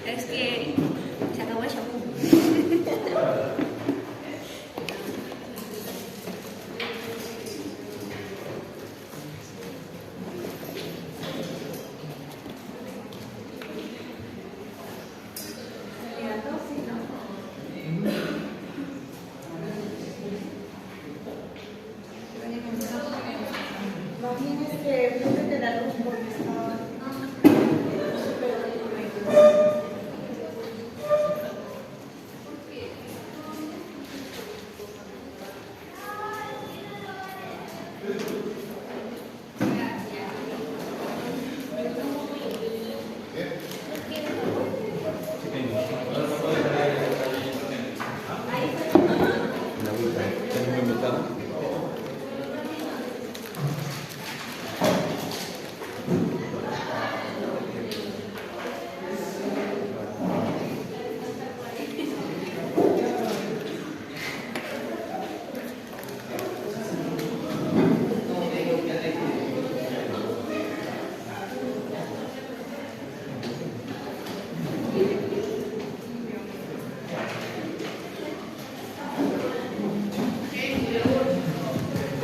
Es que se acabó el shampoo. Más bien fíjate la luz porque estaba...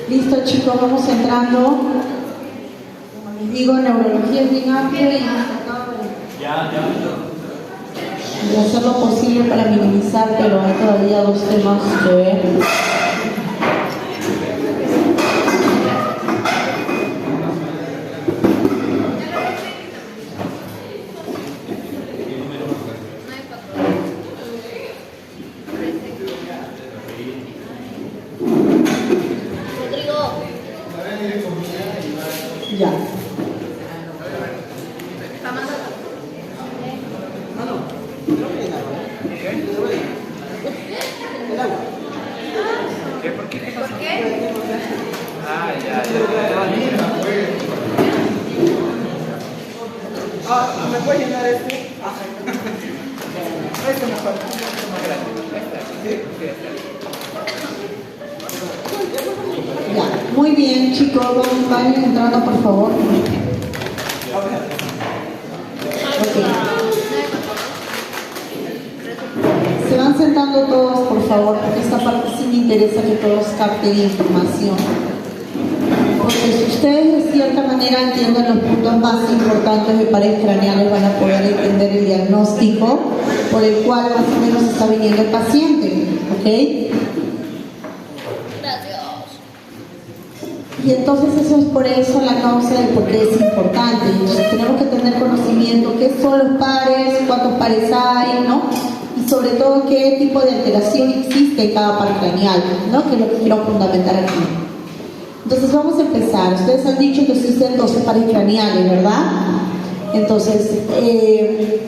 Listo, chicos, vamos entrando. Como les digo, neurología es bien amplia y hemos tratado de hacer lo posible para minimizar, pero hay todavía dos temas que ver. Ya. ¿Por qué? ¿Por qué? Ah, ya. ¿Me puedes llenar este? Este mejor. Ya. Muy bien, chicos, vayan entrando, por favor. Okay. Se van sentando todos, por favor, porque esta parte sí me interesa que todos capten información. Porque si ustedes de cierta manera entienden los puntos más importantes de pares craneales, van a poder entender el diagnóstico por el cual más o menos está viniendo el paciente. ¿Ok? Y entonces eso es por eso la causa de por qué es importante. Entonces tenemos que tener conocimiento qué son los pares, cuántos pares hay, ¿no? Y sobre todo qué tipo de alteración existe en cada par craneal, ¿no? Que es lo que quiero fundamentar aquí. Entonces vamos a empezar. Ustedes han dicho que existen 12 pares craneales, ¿verdad? Entonces,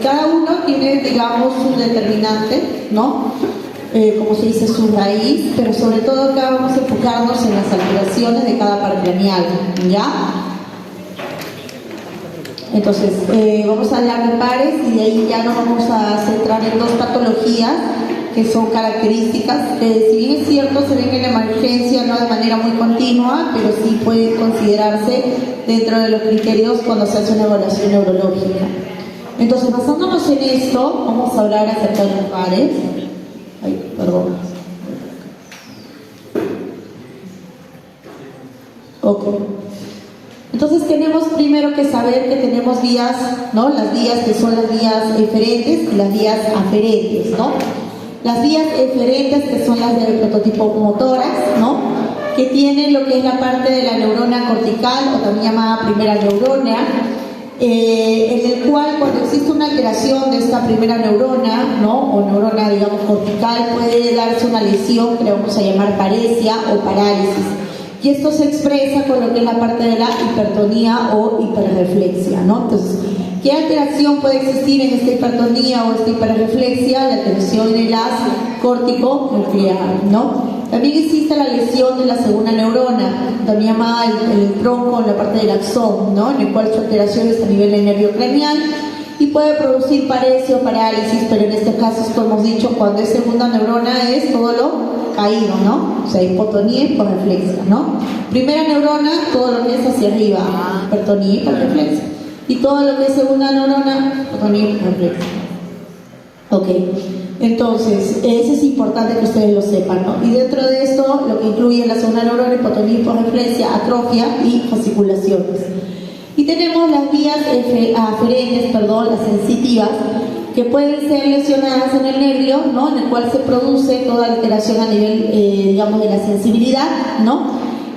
cada uno tiene, digamos, un determinante, ¿no? Como se dice, su raíz, pero sobre todo acá vamos a enfocarnos en las alteraciones de cada par craneal, ¿ya? Entonces, vamos a hablar de pares y de ahí ya nos vamos a centrar en dos patologías que son características, que si bien es cierto se ven en la emergencia no de manera muy continua, pero sí pueden considerarse dentro de los criterios cuando se hace una evaluación neurológica. Entonces, basándonos en esto, vamos a hablar acerca de los pares. Ay, perdón. Ok. Entonces tenemos primero que saber que tenemos vías, ¿no? Las vías que son las vías eferentes y las vías aferentes, ¿no? Las vías eferentes que son las del prototipo motoras, ¿no? Que tienen lo que es la parte de la neurona cortical o también llamada primera neurona, en el cual cuando existe una alteración de esta primera neurona, ¿no? O neurona, digamos, cortical, puede darse una lesión que le vamos a llamar paresia o parálisis. Y esto se expresa con lo que es la parte de la hipertonía o hiperreflexia, ¿no? Entonces, ¿qué alteración puede existir en esta hipertonía o esta hiperreflexia? La alteración en el haz córtico-nuclear, ¿no? También existe la lesión de la segunda neurona, también llamada el tronco, la parte del axón, ¿no? En el cual su alteración es a nivel del nervio craneal y puede producir paresia o parálisis, pero en este caso, como hemos dicho, cuando es segunda neurona es todo lo caído, ¿no? O sea, hipotonía y hiporreflexia, ¿no? Primera neurona, todo lo que es hacia arriba, hipertonía y hiporreflexia. Y todo lo que es segunda neurona, hipotonía y hiporreflexia. Ok, entonces, eso es importante que ustedes lo sepan, ¿no? Y dentro de esto, lo que incluye la segunda neurona, hipotonía y hiporreflexia, atrofia y fasciculaciones. Y tenemos las vías aferentes, las sensitivas, que pueden ser lesionadas en el nervio, ¿no? En el cual se produce toda alteración a nivel, digamos, de la sensibilidad, ¿no?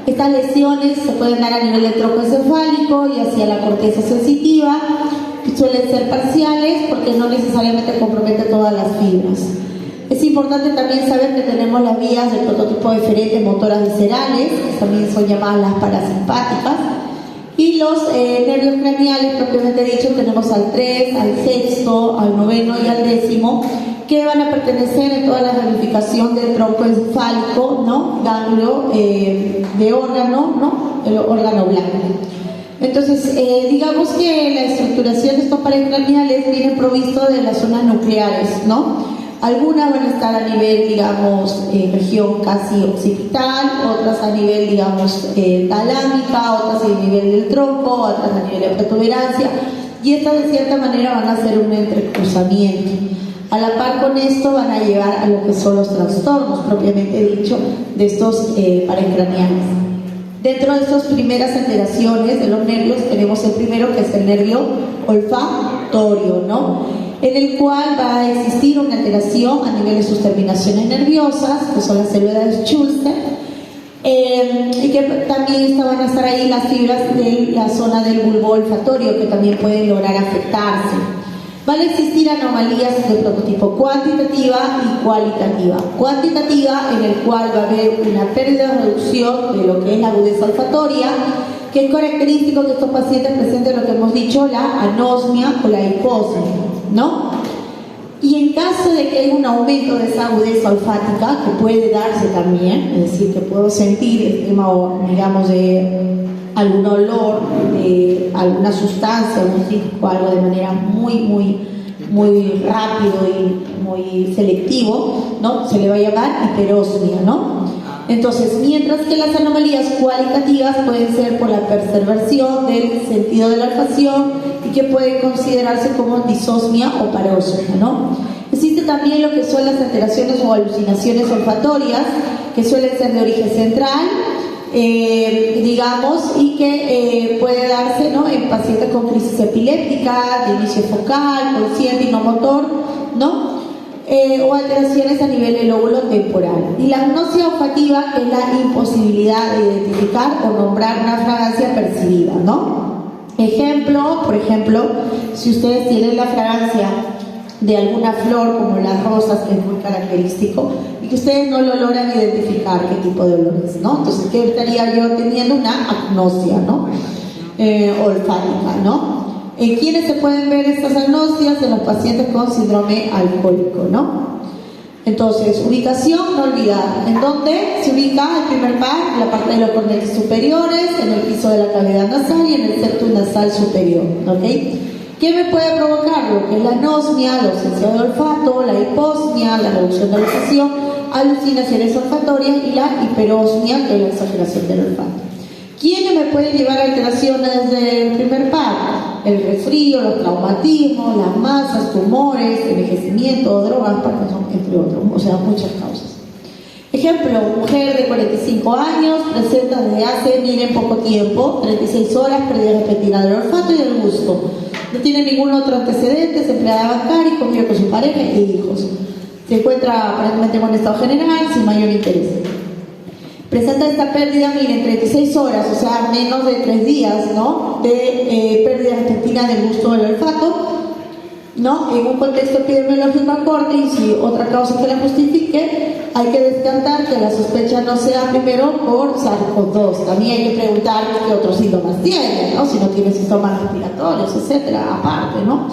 Estas lesiones se pueden dar a nivel del tronco encefálico y hacia la corteza sensitiva, que suelen ser parciales porque no necesariamente compromete todas las fibras. Es importante también saber que tenemos las vías del prototipo eferente motoras viscerales, que también son llamadas las parasimpáticas, y los nervios craneales, propiamente dicho, tenemos al 3, al 6, al 9 y al 10, que van a pertenecer en toda la ramificación del tronco encefálico, ¿no? Ganglio de órgano, ¿no? El órgano blanco. Entonces, digamos que la estructuración de estos pares craneales viene provisto de las zonas nucleares, ¿no? Algunas van a estar a nivel, digamos, región casi occipital, otras a nivel, digamos, talámica, otras a nivel del tronco, otras a nivel de protuberancia, y estas de cierta manera van a ser un entrecruzamiento. A la par con esto van a llevar a lo que son los trastornos, propiamente dicho, de estos pares craneales. Dentro de estas primeras alteraciones de los nervios tenemos el primero, que es el nervio olfatorio, ¿no? En el cual va a existir una alteración a nivel de sus terminaciones nerviosas, que son las células de Schuster, y que también van a estar ahí las fibras de la zona del bulbo olfatorio, que también pueden lograr afectarse. Van a existir anomalías de prototipo cuantitativa y cualitativa. Cuantitativa, en el cual va a haber una pérdida o reducción de lo que es la agudeza olfatoria, que es característico que estos pacientes presenten lo que hemos dicho, la anosmia o la hiposmia, ¿no? Y en caso de que haya un aumento de esa agudeza olfática, que puede darse también, es decir, que puedo sentir el tema, digamos, de algún olor, de alguna sustancia, algún cítrico, algo de manera muy rápido y muy selectivo, ¿no? Se le va a llamar hiperosmia, ¿no? Entonces, mientras que las anomalías cualitativas pueden ser por la perturbación del sentido de la olfacción y que pueden considerarse como disosmia o parosmia, ¿no? Existe también lo que son las alteraciones o alucinaciones olfatorias, que suelen ser de origen central, digamos, y que puede darse, ¿no? En pacientes con crisis epiléptica, de inicio focal, consciente y no motor, ¿no? O alteraciones a nivel del lóbulo temporal. Y la agnosia olfativa es la imposibilidad de identificar o nombrar una fragancia percibida, ¿no? Por ejemplo, si ustedes tienen la fragancia de alguna flor, como las rosas, que es muy característico, y que ustedes no lo logran identificar qué tipo de olor es, ¿no? Entonces, ¿qué estaría yo teniendo? Una agnosia, ¿no? Olfática, ¿no? ¿En quiénes se pueden ver estas agnosias? En los pacientes con síndrome alcohólico, ¿no? Entonces, ubicación, no olvidar. ¿En dónde se ubica el primer par? En la parte de los cornetes superiores, en el piso de la cavidad nasal y en el septum nasal superior, ¿ok? ¿Qué me puede provocar? Lo que es la anosmia, la ausencia de olfato, la hiposmia, la reducción de la olfacción, alucinaciones olfatorias y la hiperosmia, que es la exageración del olfato. ¿Quiénes me pueden llevar a alteraciones del primer par? El resfrío, los traumatismos, las masas, tumores, envejecimiento, drogas, Parkinson, entre otros, o sea, muchas causas. Ejemplo, mujer de 45 años, presenta desde hace, miren, poco tiempo, 36 horas, pérdida repentina del olfato y del gusto. No tiene ningún otro antecedente, es empleada bancaria, convive con su pareja y hijos. Se encuentra aparentemente en buen estado general, sin mayor interés. Presenta esta pérdida, miren, 36 horas, o sea, menos de 3 días, ¿no? De pérdida repentina del gusto del olfato, ¿no? En un contexto epidemiológico acorde, y si otra causa que la justifique, hay que descartar que la sospecha no sea primero por SARS-CoV-2. También hay que preguntar qué otros síntomas tiene, ¿no? Si no tiene síntomas respiratorios, etcétera, aparte, ¿no?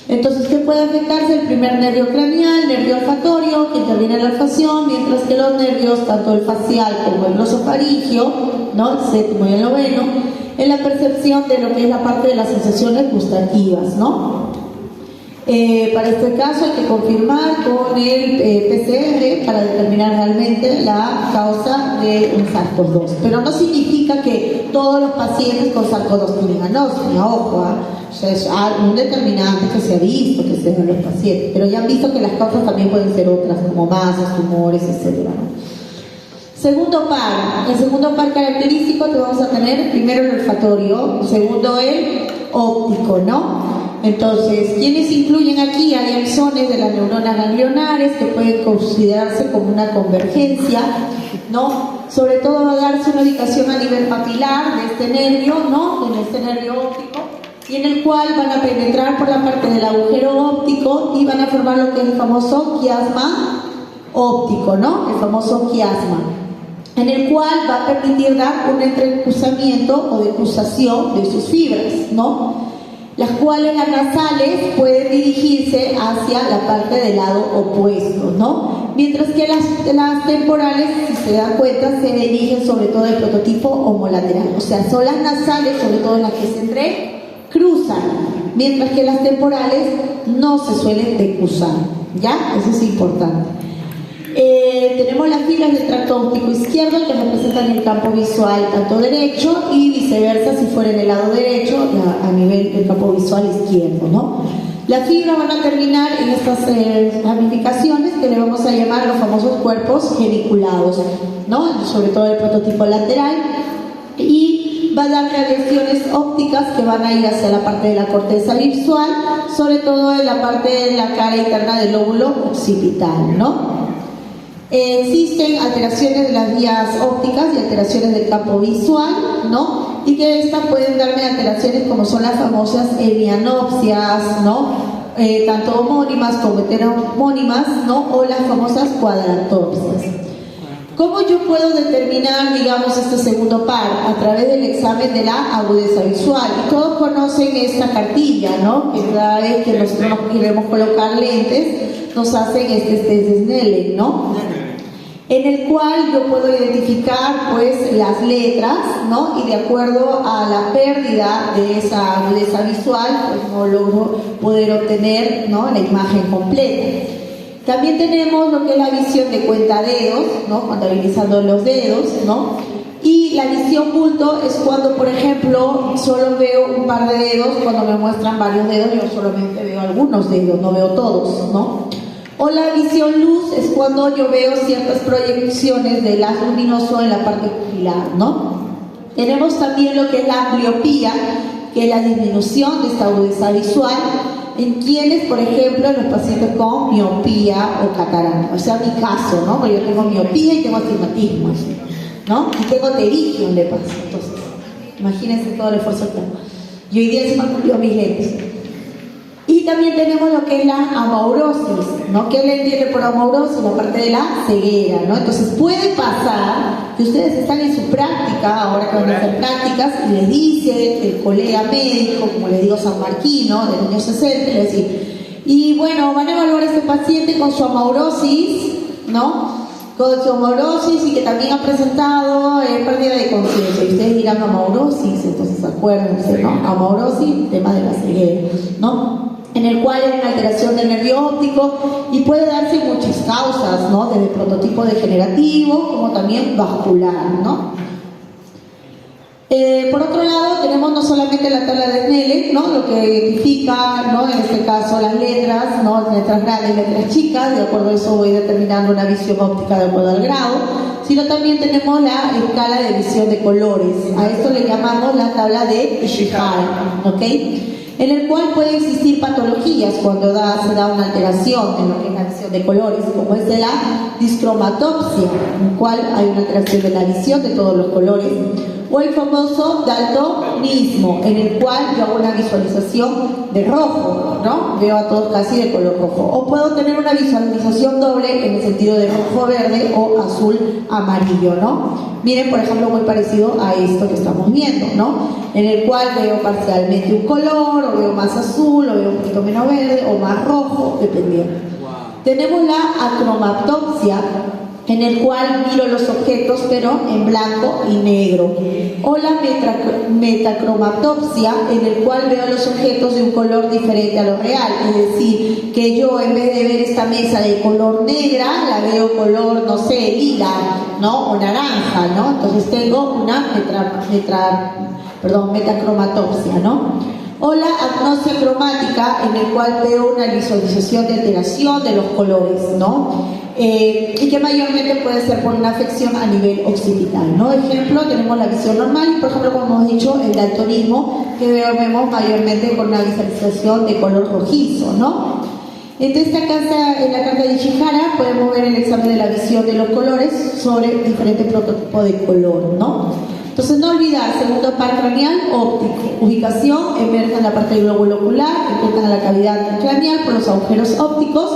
Entonces, ¿qué puede afectarse? El primer nervio craneal, nervio olfatorio, que interviene en la olfacción, mientras que los nervios, tanto el facial como el glosofaringio, ¿no? El séptimo y el noveno, en la percepción de lo que es la parte de las sensaciones gustativas, ¿no? Para este caso hay que confirmar con el PCR para determinar realmente la causa de un SARS-CoV-2. Pero no significa que todos los pacientes con SARS-CoV-2 tienen anosmia, ojo, o sea, es un determinante que se ha visto que se da en los pacientes, pero ya han visto que las causas también pueden ser otras, como masas, tumores, etc. Segundo par, el segundo par característico que vamos a tener, primero el olfatorio, segundo el óptico, ¿no? Entonces, ¿quiénes incluyen aquí? Hay axones de las neuronas ganglionares que pueden considerarse como una convergencia, ¿no? Sobre todo va a darse una ubicación a nivel papilar de este nervio, ¿no? En este nervio óptico, y en el cual van a penetrar por la parte del agujero óptico y van a formar lo que es el famoso quiasma óptico, ¿no? El famoso quiasma, en el cual va a permitir dar un entrecruzamiento o decruzación de sus fibras, ¿no? Las cuales las nasales pueden dirigirse hacia la parte del lado opuesto, ¿no? Mientras que las temporales, si se dan cuenta, se dirigen sobre todo el prototipo homolateral, o sea, son las nasales, sobre todo las que se entrecruzan, mientras que las temporales no se suelen decruzar, ¿ya? Eso es importante. Tenemos las fibras del tracto óptico izquierdo que representan el campo visual tanto derecho y viceversa si fuera en el lado derecho a nivel del campo visual izquierdo, ¿no? Las fibras van a terminar en estas ramificaciones que le vamos a llamar los famosos cuerpos geniculados, ¿no? Sobre todo el prototipo lateral, y va a dar radiaciones ópticas que van a ir hacia la parte de la corteza visual, sobre todo en la parte de la cara interna del lóbulo occipital, ¿no? Existen alteraciones de las vías ópticas y alteraciones del campo visual, ¿no? Y que estas pueden darme alteraciones como son las famosas hemianopsias, ¿no? Tanto homónimas como heteromónimas, ¿no? O las famosas cuadrantopsias. ¿Cómo yo puedo determinar, digamos, este segundo par? A través del examen de la agudeza visual. Y todos conocen esta cartilla, ¿no? Que cada vez que nosotros nos queremos colocar lentes, nos hacen este test de Snellen, ¿no? En el cual yo puedo identificar pues las letras, ¿no? Y de acuerdo a la pérdida de esa agudeza visual, pues no logro poder obtener, ¿no?, la imagen completa. También tenemos lo que es la visión de cuentadedos, ¿no?, contabilizando los dedos, ¿no? Y la visión bulto es cuando, por ejemplo, solo veo un par de dedos. Cuando me muestran varios dedos, yo solamente veo algunos dedos, no veo todos, ¿no? O la visión luz es cuando yo veo ciertas proyecciones del haz luminoso en la parte pupilar, ¿no? Tenemos también lo que es la ambliopía, que es la disminución de esta agudeza visual en quienes, por ejemplo, los pacientes con miopía o catarata. O sea, mi caso, ¿no? Porque yo tengo miopía y tengo astigmatismo, ¿no? Y tengo pterigio, le pasa. Entonces, imagínense todo el esfuerzo que hago. Y hoy día se me ocurrió mis lentes. Y también tenemos lo que es la amaurosis, ¿no? ¿Qué le entiende por amaurosis? La parte de la ceguera, ¿no? Entonces puede pasar que ustedes están en su práctica, ahora que van a hacer prácticas, y les dice el colega médico, como les digo, sanmarquino, del año 60, les dice, y bueno, van a evaluar a este paciente con su amaurosis, ¿no? Con su amaurosis, y que también ha presentado pérdida de conciencia. Y ustedes dirán amaurosis, entonces acuérdense, ¿no? Amaurosis, tema de la ceguera, ¿no? En el cual hay una alteración del nervio óptico y puede darse muchas causas, ¿no? Desde prototipo degenerativo como también vascular, ¿no? Por otro lado, tenemos no solamente la tabla de Snellen, ¿no? Lo que identifica, ¿no?, en este caso las letras, ¿no?, letras grandes y letras chicas. De acuerdo a eso voy determinando una visión óptica de acuerdo al grado, sino también tenemos la escala de visión de colores. A esto le llamamos la tabla de Ishihara, ¿ok? En el cual pueden existir patologías cuando se da una alteración en lo que es la visión de colores, como es de la discromatopsia, en el cual hay una alteración de la visión de todos los colores, o el famoso daltonismo, en el cual yo hago una visualización de rojo, ¿no? Veo a todos casi de color rojo. O puedo tener una visualización doble en el sentido de rojo-verde o azul-amarillo, ¿no? Miren, por ejemplo, muy parecido a esto que estamos viendo, ¿no? En el cual veo parcialmente un color, o veo más azul, o veo un poquito menos verde, o más rojo, dependiendo. Tenemos la acromatopsia, en el cual miro los objetos pero en blanco y negro, o la metacromatopsia, en el cual veo los objetos de un color diferente a lo real, es decir, que yo en vez de ver esta mesa de color negra, la veo color, no sé, lila, ¿no? O naranja, ¿no? Entonces tengo una metacromatopsia, ¿no? O la agnosia cromática, en el cual veo una visualización de alteración de los colores, ¿no? Y que mayormente puede ser por una afección a nivel occipital, ¿no? Ejemplo, tenemos la visión normal y, por ejemplo, como hemos dicho, el daltonismo, que vemos mayormente con una visualización de color rojizo, ¿no? Entonces, en la carta de Ishihara podemos ver el examen de la visión de los colores sobre diferentes prototipos de color, ¿no? Entonces, no olvidar, segundo par craneal, óptico. Ubicación, emerge en la parte del glóbulo ocular, encuentran a la cavidad craneal por los agujeros ópticos.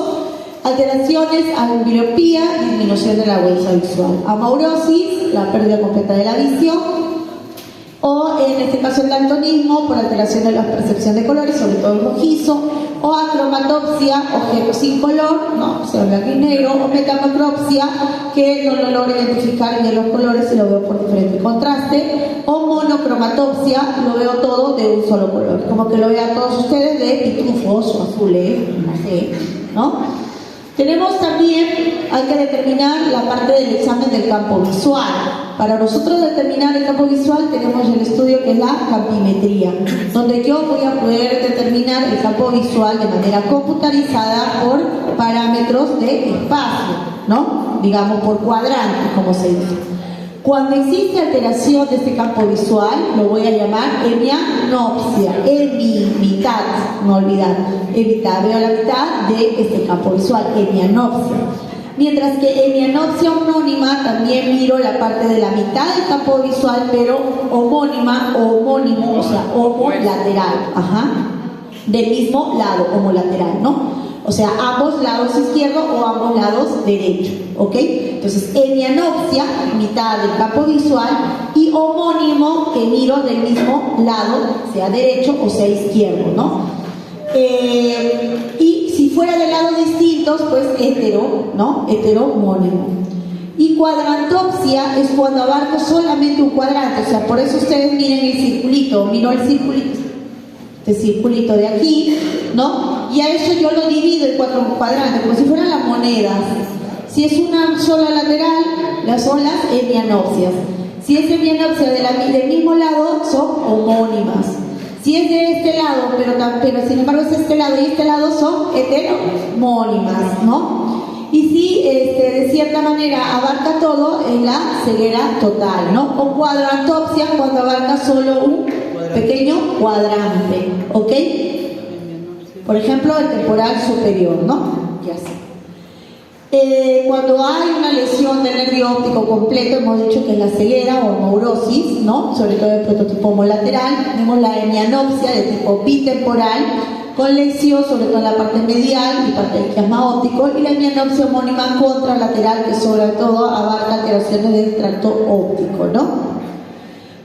Alteraciones, ambliopía, disminución de la huella visual. Amaurosis, la pérdida completa de la visión. O en este caso el daltonismo, por alteración de la percepción de colores, sobre todo el rojizo. O acromatopsia, objetos sin color, no, sea blanco y negro. O metamacropsia, que no lo logro identificar bien los colores y lo veo por diferente contraste. O monocromatopsia, lo veo todo de un solo color, como que lo vean todos ustedes de pitufos o azules, no sé, ¿no? Tenemos también, hay que determinar la parte del examen del campo visual. Para nosotros determinar el campo visual tenemos el estudio que es la campimetría, donde yo voy a poder determinar el campo visual de manera computarizada por parámetros de espacio, ¿no? Digamos por cuadrantes, como se dice. Cuando existe alteración de este campo visual, lo voy a llamar hemianopsia, mitad, no olvidar, veo la mitad de este campo visual, hemianopsia. Mientras que hemianopsia homónima, también miro la parte de la mitad del campo visual, pero homónima o homónimo, o sea, homolateral, del mismo lado, homolateral, ¿no? O sea, ambos lados izquierdo o ambos lados derecho, ¿ok? Entonces, hemianopsia, mitad del campo visual, y homónimo, que miro del mismo lado, sea derecho o sea izquierdo, ¿no? Y si fuera de lados distintos, pues hetero, ¿no? Heteromónimo. Y cuadrantopsia es cuando abarco solamente un cuadrante, o sea, por eso ustedes miren el circulito, miro el circulito, este circulito de aquí, ¿no? Y a eso yo lo divido en 4 cuadrantes, como si fueran las monedas. Si es una sola lateral, son las hemianopsias. Si es hemianopsia del mismo lado, son homónimas. Si es de este lado, pero sin embargo es este lado y este lado, son heteromónimas, ¿no? Y si de cierta manera abarca todo, es la ceguera total, ¿no? O cuadrantopsia, cuando abarca solo un pequeño cuadrante, ¿ok? Por ejemplo, el temporal superior, ¿no? Ya sé. Cuando hay una lesión del nervio óptico completo, hemos dicho que es la ceguera o amaurosis, ¿no? Sobre todo el prototipo homolateral. Tenemos la hemianopsia de tipo bitemporal, con lesión sobre todo en la parte medial y parte del quiasma óptico, y la hemianopsia homónima contralateral, que sobre todo abarca alteraciones del tracto óptico, ¿no?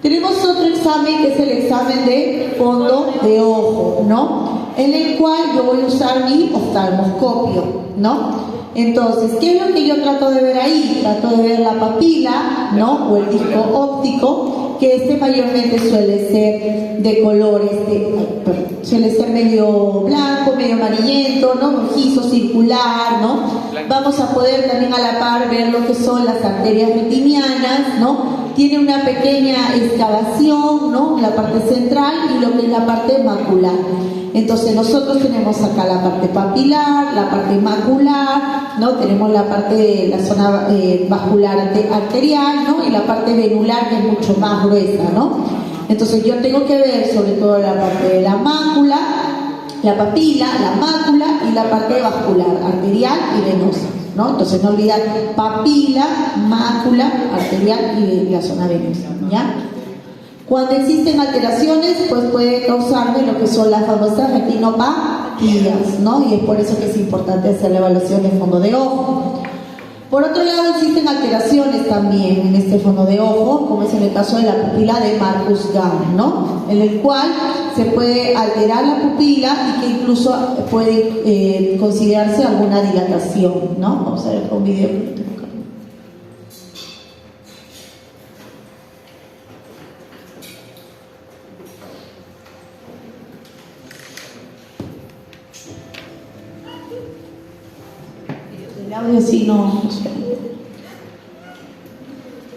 Tenemos otro examen que es el examen de fondo de ojo, ¿no? En el cual yo voy a usar mi oftalmoscopio, ¿no? Entonces, ¿qué es lo que yo trato de ver ahí? Trato de ver la papila, ¿no? O el disco óptico, que mayormente suele ser de colores, suele ser medio blanco, medio amarillento, ¿no? Rojizo, circular, ¿no? Vamos a poder también a la par ver lo que son las arterias retinianas, ¿no? tiene una pequeña excavación, ¿no? La parte central y lo que es la parte macular. Entonces nosotros tenemos acá la parte papilar, la parte macular, ¿no? Tenemos la parte de la zona vascular arterial, ¿no? Y la parte venular, que es mucho más gruesa, ¿no? Entonces yo tengo que ver sobre todo la parte de la mácula, la papila, la mácula y la parte vascular, arterial y venosa, ¿no? Entonces no olvidar papila, mácula, arterial y la zona venosa, ¿ya? Cuando existen alteraciones, pues puede causarme lo que son las famosas retinopatías, ¿no? Y es por eso que es importante hacer la evaluación de fondo de ojo. Por otro lado, existen alteraciones también en este fondo de ojo, como es en el caso de la pupila de Marcus-Gahn, ¿no? En el cual se puede alterar la pupila y que incluso puede considerarse alguna dilatación, ¿no? Vamos a ver un video. El audio sí no sé.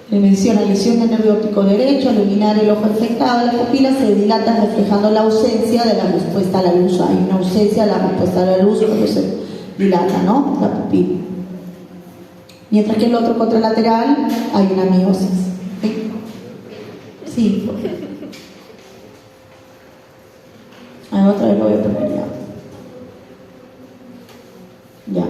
Le menciona lesión del nervio óptico derecho, al iluminar el ojo afectado, la pupila se dilata reflejando la ausencia de la respuesta a la luz. Hay una ausencia de la respuesta a la luz cuando se dilata, ¿no? La pupila. Mientras que el otro contralateral hay una miosis. Sí. Otra vez lo voy a poner ya. Ya.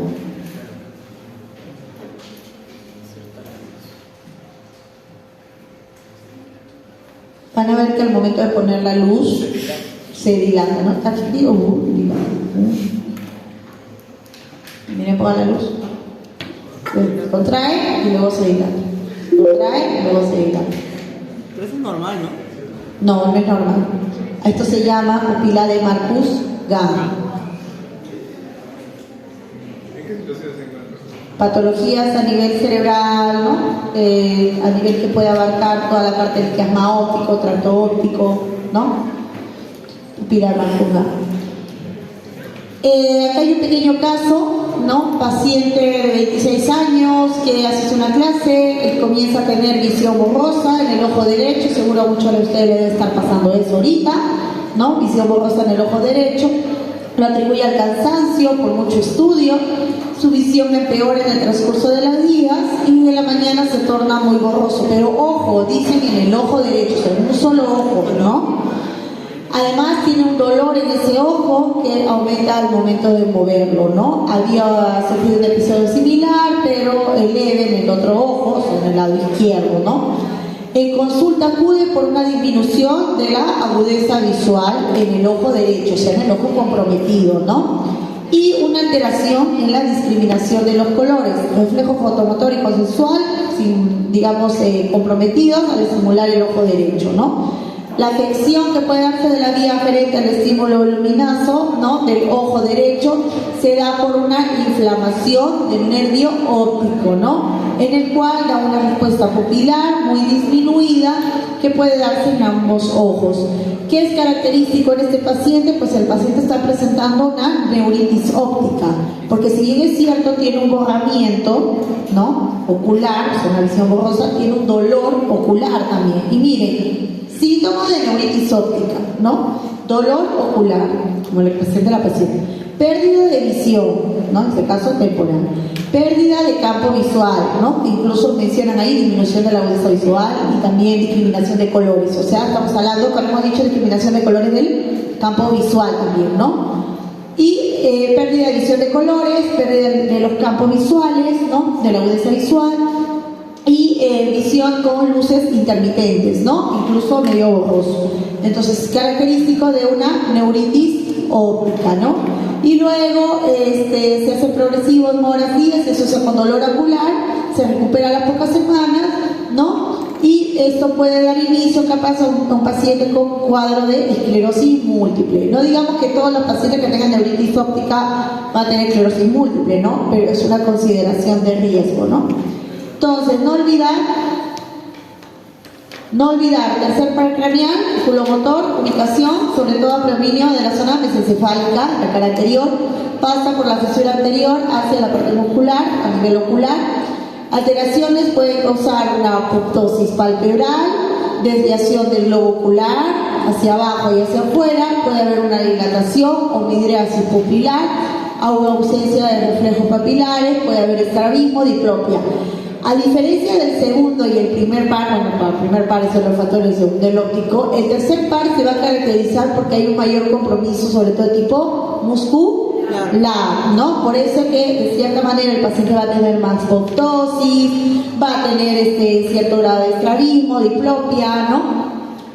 Van a ver que al momento de poner la luz se dilata, ¿no? ¿Está chiquito? Dilata. Miren, pongan la luz. Contrae y luego se dilata. Contrae y luego se dilata. Pero eso es normal, ¿no? No, no es normal. Esto se llama pupila de Marcus-Gahn. Patologías a nivel cerebral, ¿no? A nivel que puede abarcar toda la parte del quiasma óptico, tracto óptico, ¿no? Pupila de Marcus-Gahn. Acá hay un pequeño caso, ¿no? Paciente de 26 años que asiste a una clase, comienza a tener visión borrosa en el ojo derecho, seguro a muchos de ustedes les debe estar pasando eso ahorita, ¿no? Visión borrosa en el ojo derecho, lo atribuye al cansancio por mucho estudio, su visión empeora en el transcurso de los días y de la mañana se torna muy borroso, pero ojo, dicen en el ojo derecho, o sea, en un solo ojo, ¿no? Además tiene un dolor en ese ojo que aumenta al momento de moverlo, ¿no? Había sufrido un episodio similar, pero leve en el otro ojo, o sea, en el lado izquierdo, ¿no? En consulta acude por una disminución de la agudeza visual en el ojo derecho, o sea, en el ojo comprometido, ¿no? Y una alteración en la discriminación de los colores, reflejo fotomotor y consensual, digamos, comprometidos al estimular el ojo derecho, ¿no? La afección que puede darse de la vía aferente al estímulo luminoso, ¿no? Del ojo derecho se da por una inflamación del nervio óptico, ¿no? En el cual da una respuesta pupilar muy disminuida que puede darse en ambos ojos. ¿Qué es característico en este paciente? Pues el paciente está presentando una neuritis óptica, porque si bien es cierto tiene un borramiento, ¿no? Ocular, es una visión borrosa, tiene un dolor ocular también. Y miren, síntomas de neuritis óptica, ¿no? Dolor ocular, como le presenta la paciente. Pérdida de visión, ¿no? En este caso temporal. Pérdida de campo visual, ¿no? Incluso mencionan ahí disminución de la agudeza visual y también discriminación de colores. O sea, estamos hablando, como hemos dicho, discriminación de colores del campo visual también, ¿no? Y pérdida de visión de colores, pérdida de los campos visuales, ¿no? De la agudeza visual. Y visión con luces intermitentes, ¿no? Incluso medio borroso. Entonces, característico de una neuritis óptica, ¿no? Y luego se hace progresivo en hemorragia, se asocia con dolor ocular, se recupera a las pocas semanas, ¿no? Y esto puede dar inicio capaz a un paciente con cuadro de esclerosis múltiple. No digamos que todos los pacientes que tengan neuritis óptica van a tener esclerosis múltiple, ¿no? Pero es una consideración de riesgo, ¿no? Entonces, no olvidar tercer par craneal, oculomotor, ubicación, sobre todo predominio de la zona mesencefálica, la cara anterior, pasa por la fisura anterior hacia la parte muscular, a nivel ocular, Alteraciones pueden causar una apoptosis palpebral, desviación del globo ocular hacia abajo y hacia afuera, puede haber una dilatación o midriasis pupilar, ausencia de reflejos papilares, puede haber estrabismo, diplopia. A diferencia del segundo y el primer par, bueno, el primer par es el olfatorio y el segundo el óptico, el tercer par se va a caracterizar porque hay un mayor compromiso, sobre todo de tipo muscular, ¿no? Por eso que de cierta manera el paciente va a tener más apoptosis, va a tener cierto grado de estrabismo, diplopia, ¿no?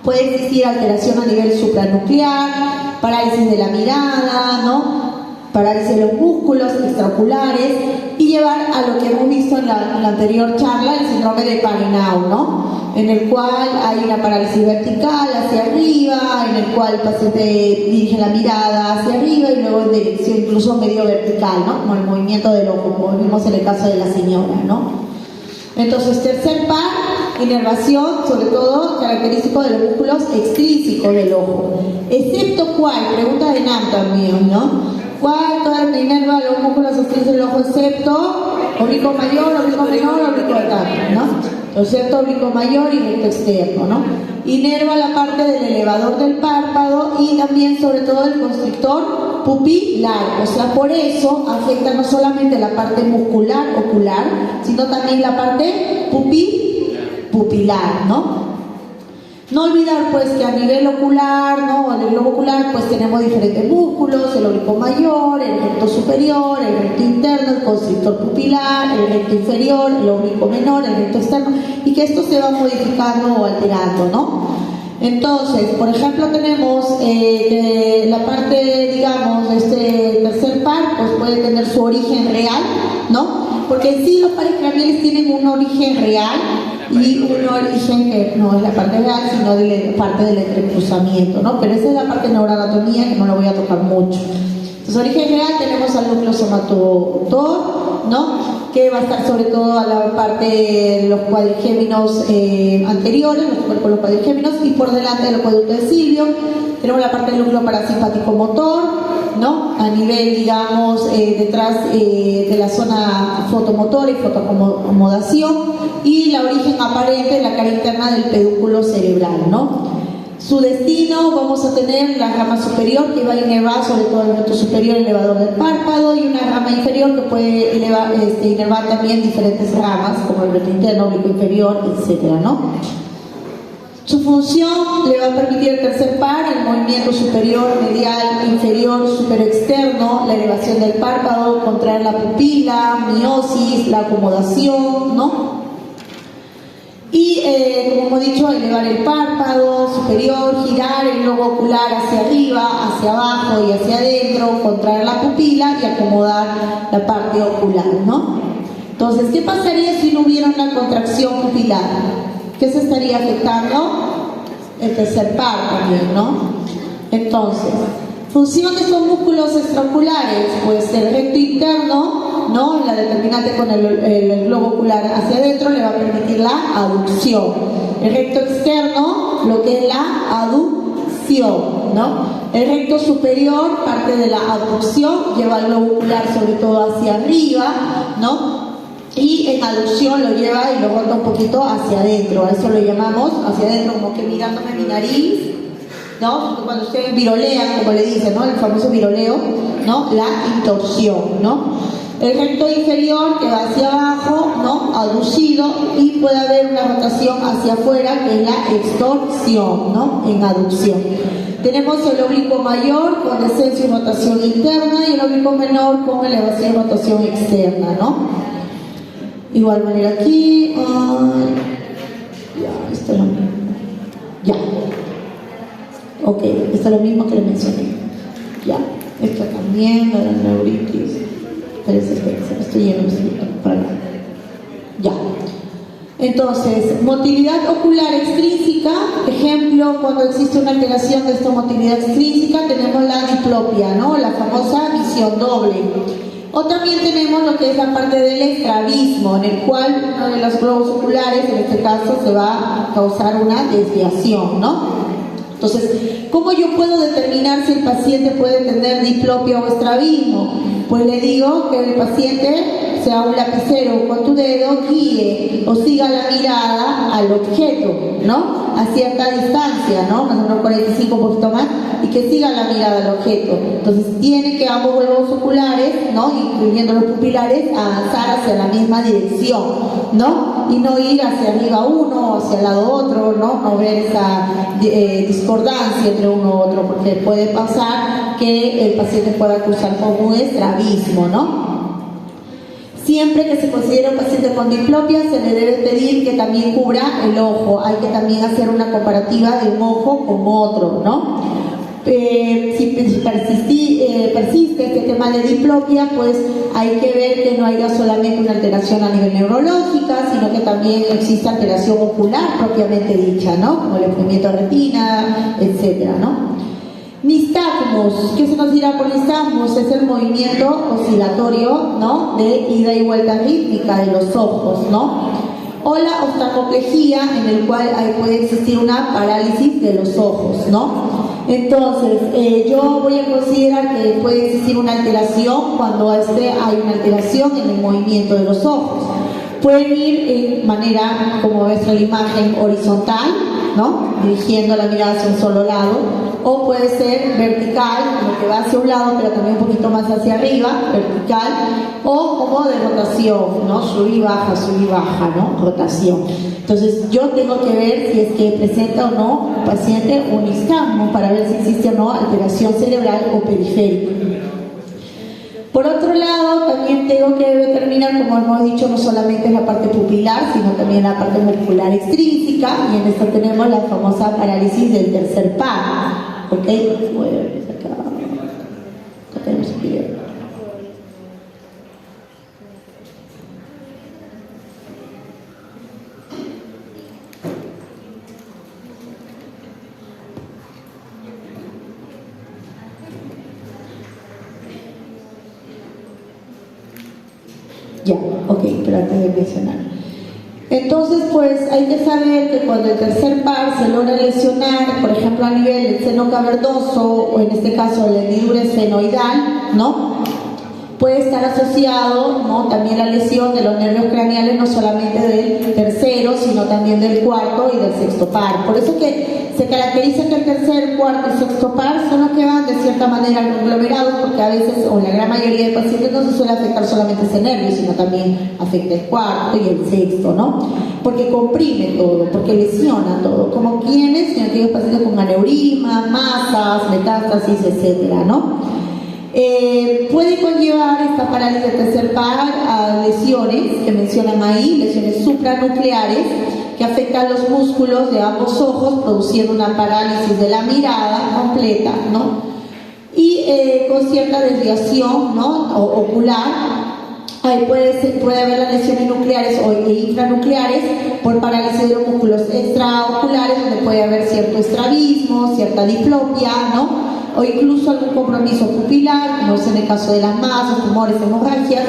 Puede existir alteración a nivel supranuclear, parálisis de la mirada, ¿no? Parálisis de los músculos extraoculares y llevar a lo que hemos visto en la anterior charla, el síndrome de Parinau, ¿no? En el cual hay una parálisis vertical hacia arriba, en el cual el paciente dirige la mirada hacia arriba y luego en dirección incluso medio vertical, ¿no? Como el movimiento del ojo, como vimos en el caso de la señora, ¿no? Entonces, tercer par, inervación, sobre todo característico de los músculos extrínsecos del ojo. Excepto cuál, pregunta de NAM también, ¿no? ¿Cuál toda inerva los músculos extrínsecos del ojo excepto oblicuo mayor, oblicuo menor, oblicuo etano, ¿no? Excepto oblicuo mayor y recto externo, ¿no? Inerva la parte del elevador del párpado y también sobre todo el constrictor pupilar, o sea, por eso afecta no solamente la parte muscular ocular, sino también la parte pupilar, ¿no? No olvidar pues que a nivel ocular, ¿no? En el globo ocular pues tenemos diferentes músculos, el oblicuo mayor, el recto superior, el recto interno, el constrictor pupilar, el recto inferior, el oblicuo menor, el recto externo, y que esto se va modificando o alterando, ¿no? Entonces, por ejemplo, tenemos la parte, digamos, de este tercer par, pues puede tener su origen real, ¿no? Porque en sí los pares craneales tienen un origen real y un origen que no es la parte real, sino de la parte del entrecruzamiento, ¿no? Pero esa es la parte de neuroanatomía que no lo voy a tocar mucho. Entonces, origen real tenemos al núcleo somatotor, ¿no? Que va a estar sobre todo a la parte de los cuadrigéminos anteriores, los cuerpos de los cuadrigéminos, y por delante del acueducto de Silvio. Tenemos la parte del núcleo parasimpático motor, ¿no? A nivel, digamos, detrás de la zona fotomotora y fotoacomodación, y la origen aparente en la cara interna del pedúnculo cerebral, ¿no? Su destino, vamos a tener la rama superior que va a inervar sobre todo el recto superior elevador del párpado, y una rama inferior que puede inervar también diferentes ramas como el recto interno, oblicuo inferior, etcétera, ¿no? Su función le va a permitir el tercer par, el movimiento superior, medial, inferior, superior externo, la elevación del párpado, contraer la pupila, miosis, la acomodación, ¿no? Y, como hemos dicho, elevar el párpado superior, girar el globo ocular hacia arriba, hacia abajo y hacia adentro, contraer la pupila y acomodar la parte ocular, ¿no? Entonces, ¿qué pasaría si no hubiera una contracción pupilar? ¿Qué se estaría afectando? El tercer par también, ¿no? Entonces, función de estos músculos extraoculares, pues el recto interno, ¿no? La determinante con el globo ocular hacia adentro le va a permitir la aducción. El recto externo, lo que es la aducción, ¿no? El recto superior, parte de la abducción, lleva el globo ocular sobre todo hacia arriba, ¿no? Y en aducción lo lleva y lo bota un poquito hacia adentro. A eso lo llamamos hacia adentro, como que mirándome mi nariz, ¿no? Cuando ustedes virolean, como le dicen, ¿no? El famoso viroleo, ¿no? La intorsión, ¿no? El recto inferior que va hacia abajo, ¿no? Aducido, y puede haber una rotación hacia afuera que es la extorsión, ¿no? En aducción. Tenemos el oblicuo mayor con descenso y rotación interna, y el oblicuo menor con elevación y rotación externa, ¿no? Igual manera aquí, ya, esto es lo mismo, ya, ok, esto es lo mismo que le mencioné, ya, esto también, la neuritis, espérense, estoy yendo para acá, ya. Entonces, motilidad ocular extrínseca, ejemplo, cuando existe una alteración de esta motilidad extrínseca, tenemos la diplopia, ¿no? La famosa visión doble. O también tenemos lo que es la parte del estrabismo, en el cual uno de los globos oculares, en este caso, se va a causar una desviación, ¿no? Entonces, ¿cómo yo puedo determinar si el paciente puede tener diplopia o estrabismo? Pues le digo que el paciente sea un lapicero con tu dedo, guíe o siga la mirada al objeto, ¿no? A cierta distancia, ¿no? Más o menos 45, un poquito más, y que siga la mirada al objeto. Entonces tiene que ambos globos oculares, ¿no? Incluyendo los pupilares, avanzar hacia la misma dirección, ¿no? Y no ir hacia arriba uno o hacia el lado otro, ¿no? No ver esa discordancia entre uno u otro, porque puede pasar que el paciente pueda cruzar como un estrabismo, ¿no? Siempre que se considera un paciente con diplopia, se le debe pedir que también cubra el ojo. Hay que también hacer una comparativa de un ojo con otro, ¿no? Si persiste este tema de diplopia, pues hay que ver que no haya solamente una alteración a nivel neurológica, sino que también existe alteración ocular propiamente dicha, ¿no? Como el enfriamiento de retina, etcétera, ¿no? Nistagmus, ¿qué se nos dirá por nistagmus? Es el movimiento oscilatorio, ¿no? De ida y vuelta rítmica de los ojos, ¿no? O la oftalmoplejía, en el cual ahí puede existir una parálisis de los ojos, ¿no? Entonces, yo voy a considerar que puede existir una alteración cuando hay una alteración en el movimiento de los ojos. Pueden ir en manera, como ves en la imagen, horizontal, ¿no? Dirigiendo la mirada hacia un solo lado, o puede ser vertical, como que va hacia un lado, pero también un poquito más hacia arriba, vertical, o como de rotación, ¿no? Sub y baja, ¿no? Rotación. Entonces, yo tengo que ver si es que presenta o no un paciente un nistagmus para ver si existe o no alteración cerebral o periférica. Por otro lado, también tengo que determinar, como hemos dicho, no solamente la parte pupilar, sino también la parte muscular extrínseca, y en esta tenemos la famosa parálisis del tercer par. ¿Ok? Voy a ver acá. Acá tenemos el video. Ya, ok, pero antes de mencionar. Entonces, pues hay que saber que cuando el tercer par se logra lesionar, por ejemplo a nivel del seno cavernoso, o en este caso la hendidura esfenoidal, ¿no? Puede estar asociado, ¿no? También la lesión de los nervios craneales, no solamente del tercero, sino también del cuarto y del sexto par. Por eso que se caracteriza que el tercer, cuarto y sexto par son los que van de cierta manera conglomerados, porque a veces, o la gran mayoría de pacientes, no se suele afectar solamente ese nervio, sino también afecta el cuarto y el sexto, ¿no? Porque comprime todo, porque lesiona todo, como quienes, en aquellos pacientes con aneurisma, masas, metástasis, etcétera, ¿no? Puede conllevar esta parálisis del tercer par a lesiones que mencionan ahí, lesiones supranucleares que afectan los músculos de ambos ojos, produciendo una parálisis de la mirada completa, ¿no? Y con cierta desviación, ¿no? Ocular. Ahí puede haber las lesiones nucleares o infranucleares por parálisis de los músculos extraoculares, donde puede haber cierto estrabismo, cierta diplopia, ¿no? O incluso algún compromiso pupilar, como es en el caso de las masas, tumores, hemorragias,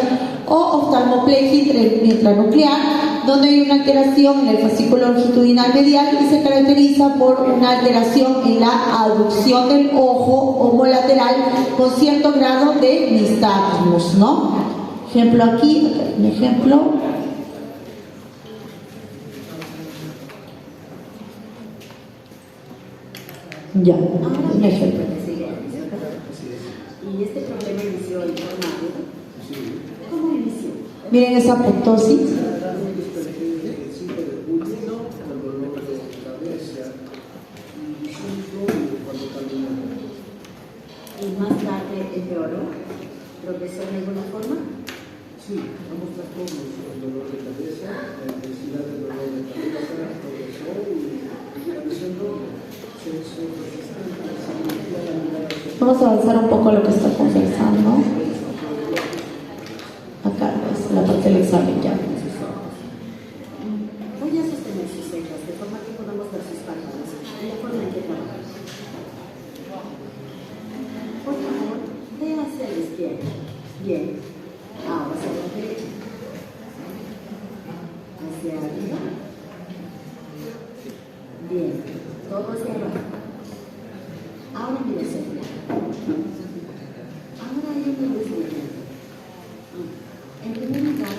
o oftalmoplegia intranuclear, donde hay una alteración en el fascículo longitudinal medial y se caracteriza por una alteración en la aducción del ojo homolateral con cierto grado de nistagmus, ¿no? Ejemplo aquí, un ejemplo. Ya, un ejemplo. Y este problema inició en forma aguda. ¿Cómo inició? Miren esa apoptosis. Y más tarde empeoró. ¿Progresó en alguna forma? Sí, ambos trastornos, el dolor de cabeza, la intensidad del dolor de cabeza, progresó y apareciendo sexo resistente, la mirada. Vamos a avanzar un poco a lo que está conversando. Acá es la parte del examen ya. Voy a sostener sus cejas de forma que podamos ver sus párpados y la forma en que trabajan. Por favor, ve hacia la izquierda. Bien. Ahora hacia la derecha. Hacia arriba. Bien. Todo hacia abajo. Ahora mira hacia arriba. Ahora hay una luz brillante. En primer lugar,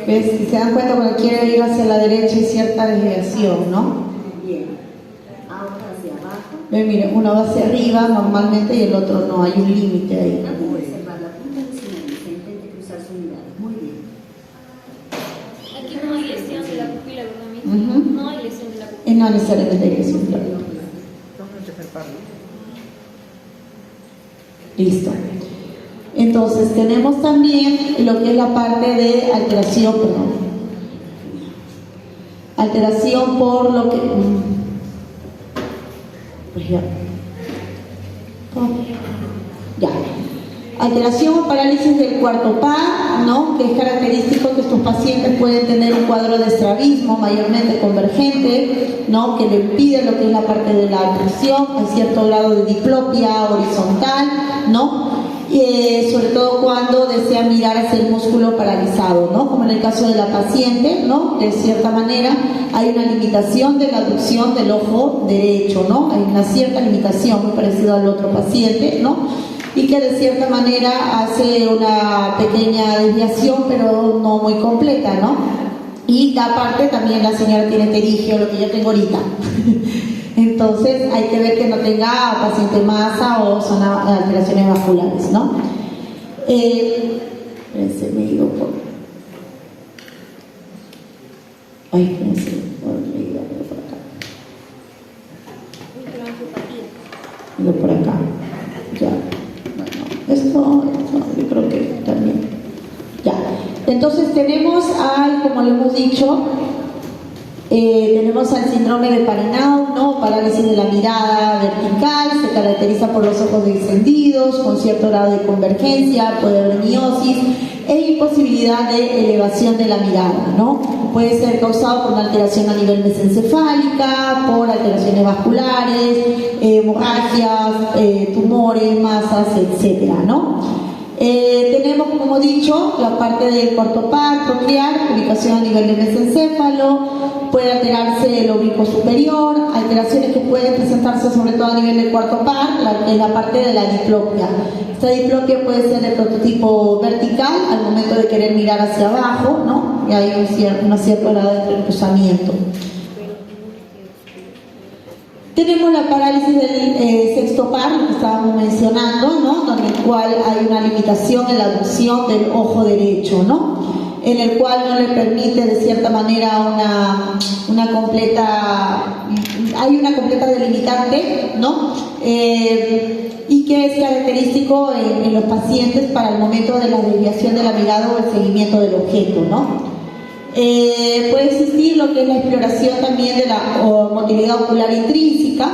¿Ves? Si se dan cuenta, cuando quiere ir hacia la derecha hay cierta desviación, ¿no? Bien. Ahora hacia abajo. Ven, mire, uno va hacia arriba normalmente y el otro no, hay un límite ahí. Trate de observar la punta de su nariz e intente cruzar su mirada. Muy bien. Aquí no hay lesión de la pupila, ¿verdad, mi? Ujú. No hay lesión de la pupila. No necesariamente hay lesión, claro. Listo. Entonces tenemos también lo que es la parte de alteración, perdón. Alteración por lo que... Pues ya. Ya. Alteración o parálisis del cuarto par, ¿no? Que es característico que estos pacientes pueden tener un cuadro de estrabismo mayormente convergente, ¿no? Que le impide lo que es la parte de la abducción, hay cierto grado de diplopia horizontal, ¿no? Sobre todo cuando desea mirar hacia el músculo paralizado, ¿no? Como en el caso de la paciente, ¿no? De cierta manera hay una limitación de la abducción del ojo derecho, ¿no? Hay una cierta limitación muy parecida al otro paciente, ¿no? Y que de cierta manera hace una pequeña desviación, pero no muy completa, ¿no? Y aparte también la señora tiene terigio, lo que yo tengo ahorita. Entonces hay que ver que no tenga paciente masa o son alteraciones vasculares, ¿no? Se me ido por... Ay, espérense, por acá. Ido por acá. Ya. Esto, yo creo que también. Ya. Entonces tenemos como lo hemos dicho, tenemos al síndrome de Parinau, ¿no? Parálisis de la mirada vertical, se caracteriza por los ojos descendidos, con cierto grado de convergencia, puede haber miosis e imposibilidad de elevación de la mirada, ¿no? Puede ser causado por una alteración a nivel mesencefálica, por alteraciones vasculares, hemorragias, tumores, masas, etcétera, ¿no? Tenemos, como hemos dicho, la parte del corto par troclear, ubicación a nivel de mesencéfalo, puede alterarse el oblicuo superior, alteraciones que pueden presentarse sobre todo a nivel del cuarto par, la parte de la diplopia. Esta diplopia puede ser de prototipo vertical al momento de querer mirar hacia abajo, ¿no? Y hay un cierto grado de entrecruzamiento. Tenemos la parálisis del sexto par, que estábamos mencionando, ¿no? Donde el cual hay una limitación en la abducción del ojo derecho, ¿no? En el cual no le permite de cierta manera una completa delimitante, ¿no? Y que es característico en los pacientes para el momento de la desviación de la mirada o el seguimiento del objeto, ¿no? Puede existir lo que es la exploración también de la motilidad ocular intrínseca,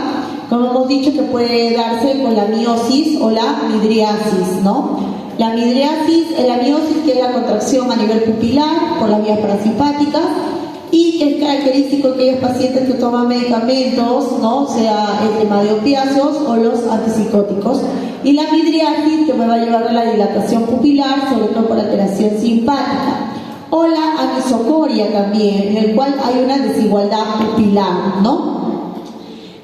como hemos dicho, que puede darse con la miosis o la midriasis, ¿no? La midriasis es la miosis, que es la contracción a nivel pupilar por las vías parasimpáticas y que es característico de aquellos pacientes que toman medicamentos, ¿no? Sea el tema de opiáceos o los antipsicóticos. Y la midriasis, que me va a llevar a la dilatación pupilar, sobre todo por alteración simpática. O la anisocoria también, en el cual hay una desigualdad pupilar, ¿no?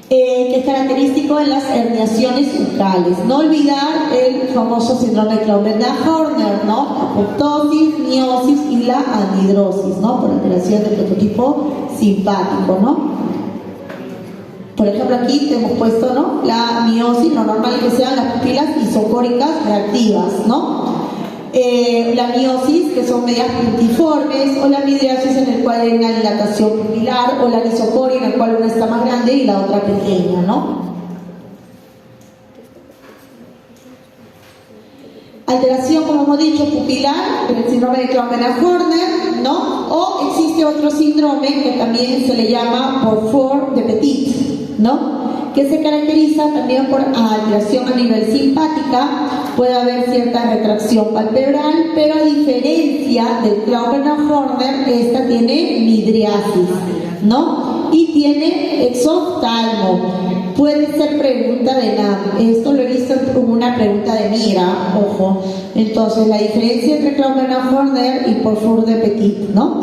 Que es característico en las herniaciones bucales. No olvidar el famoso síndrome de Clauben-Horner, ¿no? Apoptosis, miosis y la anhidrosis, ¿no? Por alteración del prototipo simpático, ¿no? Por ejemplo, aquí te hemos puesto, ¿no? La miosis, lo normal es que sean las pupilas isocóricas reactivas, ¿no? La miosis, que son medias puntiformes, o la midriasis, en el cual hay una dilatación pupilar, o la anisocoria, en el cual una está más grande y la otra pequeña, ¿no? Alteración, como hemos dicho, pupilar, el síndrome de Clauben-Horner, ¿no? O existe otro síndrome que también se le llama Beaufort de Petit, ¿no? Que se caracteriza también por alteración a nivel simpática, puede haber cierta retracción palpebral, pero a diferencia del Clauben-Horner, esta tiene midriasis, ¿no? Y tiene exoftalmo. Puede ser pregunta de nada. Esto lo he visto como una pregunta de mira, ojo. Entonces, la diferencia entre Clauben-Horner y Beaufort de Petit, ¿no?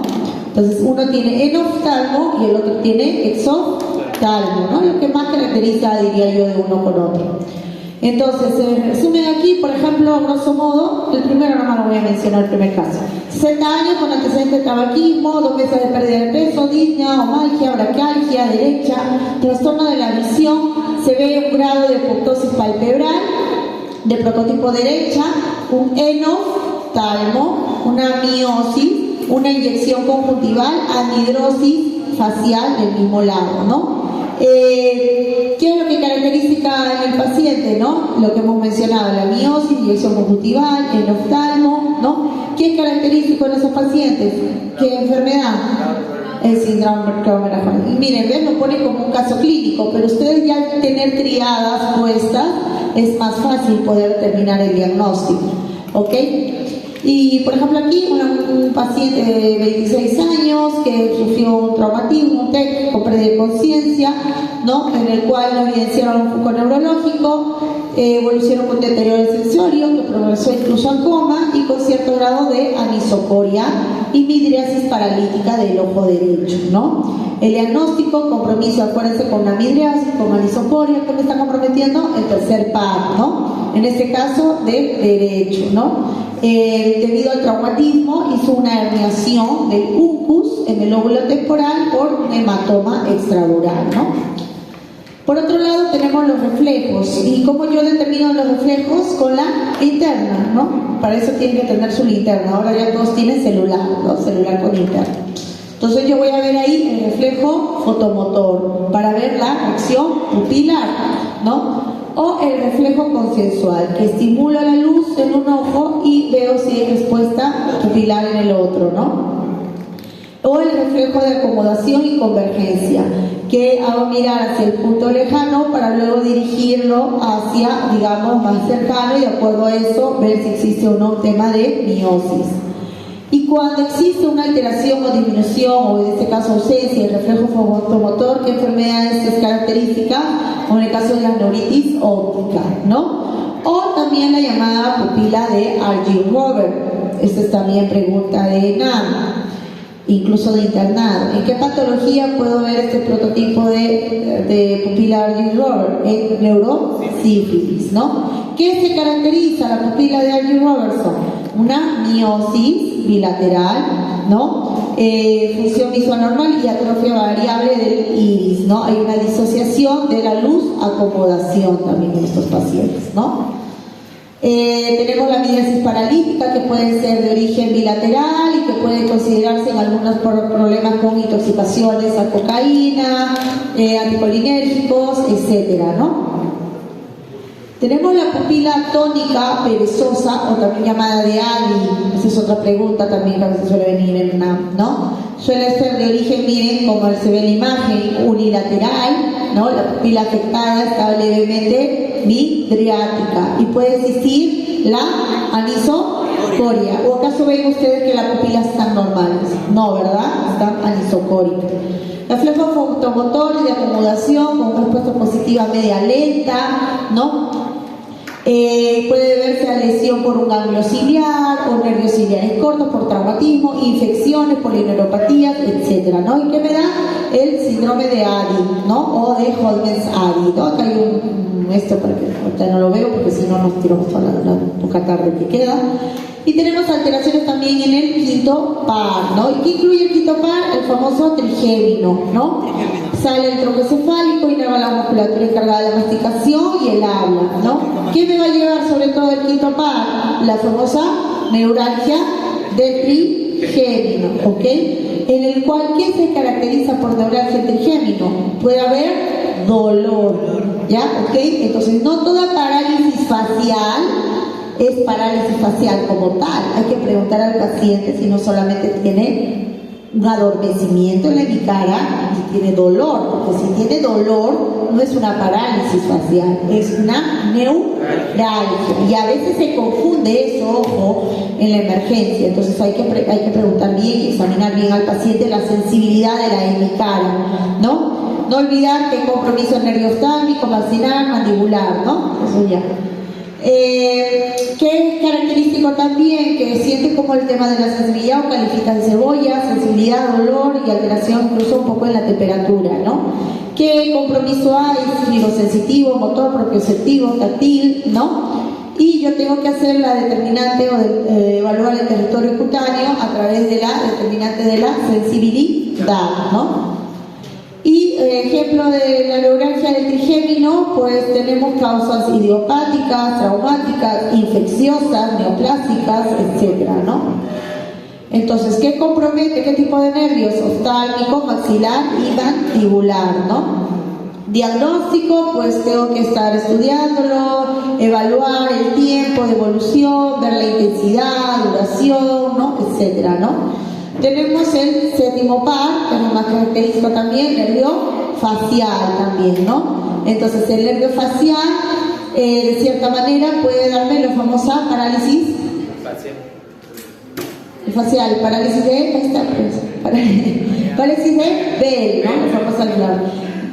Entonces, uno tiene enoftalmo y el otro tiene exoftalmo, ¿no? Lo que más caracteriza, diría yo, de uno con otro. Entonces, se resumen aquí, por ejemplo, grosso modo, el primero nomás lo voy a mencionar, el primer caso. 60 años con antecedentes de tabaquismo, 2 meses de pérdida de peso, disnea, omalgia, braquialgia derecha, trastorno de la visión, se ve un grado de proptosis palpebral, de prototipo derecha, un enoftalmo, una miosis, una inyección conjuntival, anhidrosis facial del mismo lado, ¿no? ¿Qué es lo que caracteriza en el paciente, no? Lo que hemos mencionado, la miosis, inyección conjuntival, el oftalmo, ¿no? ¿Qué es característico en esos pacientes? ¿Qué enfermedad? El síndrome Cromer-Hafford. Y miren, ¿ves? Lo pone como un caso clínico, pero ustedes ya al tener triadas puestas, es más fácil poder terminar el diagnóstico, ¿ok? Y por ejemplo aquí un paciente de 26 años que sufrió un traumatismo, un TEC con pérdida de conciencia, ¿no? En el cual no evidenciaron un foco neurológico, evolucionó con deterioro sensorio que progresó incluso al coma y con cierto grado de anisocoria y midriasis paralítica del ojo derecho, ¿no? El diagnóstico, compromiso, acuérdense, con una midriasis, con anisocoria, ¿qué me está comprometiendo? El tercer par, ¿no? En este caso de derecho, ¿no? Debido al traumatismo hizo una herniación del uncus en el lóbulo temporal por un hematoma extradural, ¿no? Por otro lado tenemos los reflejos. ¿Y cómo yo determino los reflejos? Con la linterna, ¿no? Para eso tienen que tener su linterna. Ahora ya todos tienen celular, ¿no? Celular con linterna. Entonces yo voy a ver ahí el reflejo fotomotor para ver la acción pupilar, ¿no? O el reflejo consensual, que estimula la luz en un ojo y veo si hay respuesta pupilar en el otro, ¿no? O el reflejo de acomodación y convergencia, que hago mirar hacia el punto lejano para luego dirigirlo hacia, digamos, más cercano y de acuerdo a eso ver si existe o no un tema de miosis. Y cuando existe una alteración o disminución, o en este caso ausencia del reflejo fotomotor, ¿qué enfermedad es característica? O en el caso de la neuritis óptica, ¿no? O también la llamada pupila de Argyll-Robert. Esta es también pregunta de NAM, incluso de internado. ¿En qué patología puedo ver este prototipo de pupila Argyll-Robert? En neurosífilis, ¿no? ¿Qué se caracteriza la pupila de Argyll-Robertson? Una miosis bilateral, ¿no? Función visual normal y atrofia variable del iris, ¿no? Hay una disociación de la luz, acomodación también en estos pacientes, ¿no? Tenemos la midriasis paralítica, que puede ser de origen bilateral y que puede considerarse en algunos problemas con intoxicaciones a cocaína, anticolinérgicos, etcétera, ¿no? Tenemos la pupila tónica perezosa, o también llamada de Ali. Esa es otra pregunta también que a veces suele venir en una, ¿no? Suele ser de origen, miren, como se ve en la imagen, unilateral, ¿no? La pupila afectada está levemente midriática y puede existir la anisocoria. ¿O acaso ven ustedes que las pupilas están normales? No, ¿verdad? Están anisocóricas. Reflejo fotomotor de acomodación con respuesta positiva media lenta, ¿no? Puede verse a lesión por un ganglio ciliar o nervios ciliares cortos por traumatismo, infecciones, polineuropatías, etcétera, ¿no? ¿Y qué me da? El síndrome de Adi, ¿no? O de Hodgins-Adi, ¿no? Acá hay esto para que ahorita no lo veo porque si no nos tiramos toda la poca tarde que queda. Y tenemos alteraciones también en el quinto par, ¿no? ¿Y qué incluye el quinto par? El famoso trigémino, ¿no? Sale el tronco cefálico, inerva la musculatura encargada de la masticación y el habla, ¿no? ¿Qué me va a llevar sobre todo el quinto par? La famosa neuralgia del trigémino, ¿ok? En el cual, ¿qué se caracteriza por neuralgia del trigémino? Puede haber dolor, ¿ya? ¿Ok? Entonces, no toda parálisis facial es parálisis facial como tal. Hay que preguntar al paciente si no solamente tiene un adormecimiento en la cara y tiene dolor, porque si tiene dolor no es una parálisis facial, es una neuralgia y a veces se confunde eso, ojo, en la emergencia. Entonces hay que preguntar bien y examinar bien al paciente la sensibilidad de la hemicara, ¿no? No olvidar que hay compromiso nervio oftálmico, maxilar, mandibular, ¿no? Eso ya. Que es característico también que siente como el tema de la sensibilidad o califica de cebolla, sensibilidad, dolor y alteración incluso un poco en la temperatura, ¿no? ¿Qué compromiso hay? Fibro-sensitivo, motor, propioceptivo, táctil, ¿no? Y yo tengo que hacer la determinante o evaluar el territorio cutáneo a través de la determinante de la sensibilidad, ¿no? Y ejemplo de la neuralgia del trigémino, pues tenemos causas idiopáticas, traumáticas, infecciosas, neoplásicas, etcétera, ¿no? Entonces, ¿qué compromete? ¿Qué tipo de nervios? Oftálmico, maxilar y mandibular, ¿no? Diagnóstico, pues tengo que estar estudiándolo, evaluar el tiempo de evolución, ver la intensidad, duración, ¿no? Etcétera, ¿no? Tenemos el séptimo par, que es lo más característico también, nervio facial también, ¿no? Entonces el nervio facial, de cierta manera, puede darme la famosa parálisis facial, parálisis de, ahí está, parálisis de Bell, ¿no? La famosa clave.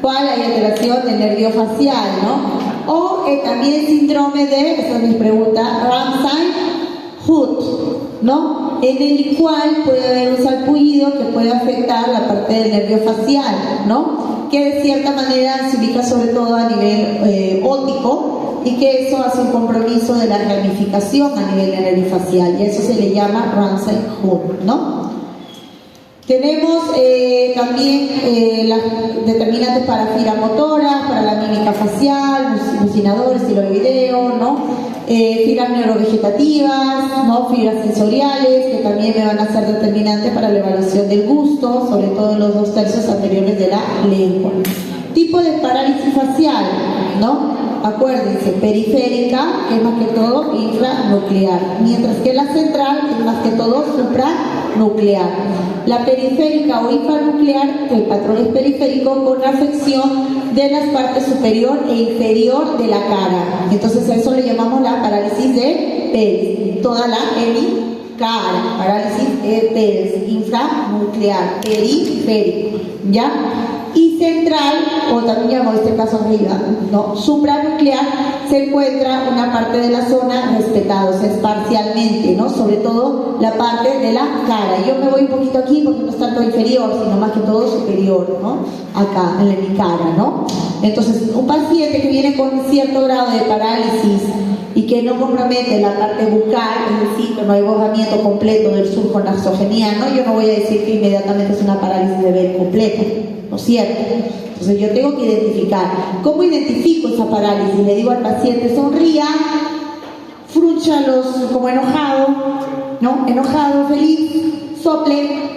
¿Cuál? Hay alteración del nervio facial, ¿no? O también síndrome de, esa es mi pregunta, Ramsay-Hunt, ¿no? En el cual puede haber un sarpullido que puede afectar la parte del nervio facial, ¿no? Que de cierta manera se ubica sobre todo a nivel óptico y que eso hace un compromiso de la ramificación a nivel del nervio facial y eso se le llama Ramsay-Hunt, ¿no? Tenemos también las determinantes para fibras motoras, para la mímica facial, alucinadores, estilo de video, ¿no? Fibras neurovegetativas, ¿no? Fibras sensoriales, que también me van a ser determinantes para la evaluación del gusto, sobre todo en los 2/3 anteriores de la lengua. Tipo de parálisis facial, ¿no? Acuérdense, periférica, que es más que todo infranuclear, mientras que la central es más que todo supranuclear. La periférica o infranuclear, el patrón es periférico con afección de las partes superior e inferior de la cara. Entonces a eso le llamamos la parálisis de Pérez. Toda la hemicara, parálisis de Pérez, infranuclear, periférico, ¿ya? Y central, o también llamamos en este caso arriba, ¿no? Supranuclear, se encuentra una parte de la zona respetada, o sea, es parcialmente, ¿no? Sobre todo la parte de la cara. Yo me voy un poquito aquí porque no es tanto inferior, sino más que todo superior, ¿no? Acá, en mi cara, ¿no? Entonces, un paciente que viene con cierto grado de parálisis y que no compromete la parte bucal, es decir, que no hay borramiento completo del surco nasogeniano, yo no voy a decir que inmediatamente es una parálisis de Bell completa, ¿no es cierto? Entonces yo tengo que identificar. ¿Cómo identifico esa parálisis? Le digo al paciente, sonría, frúnchalos como enojado, ¿no? Enojado, feliz, sople.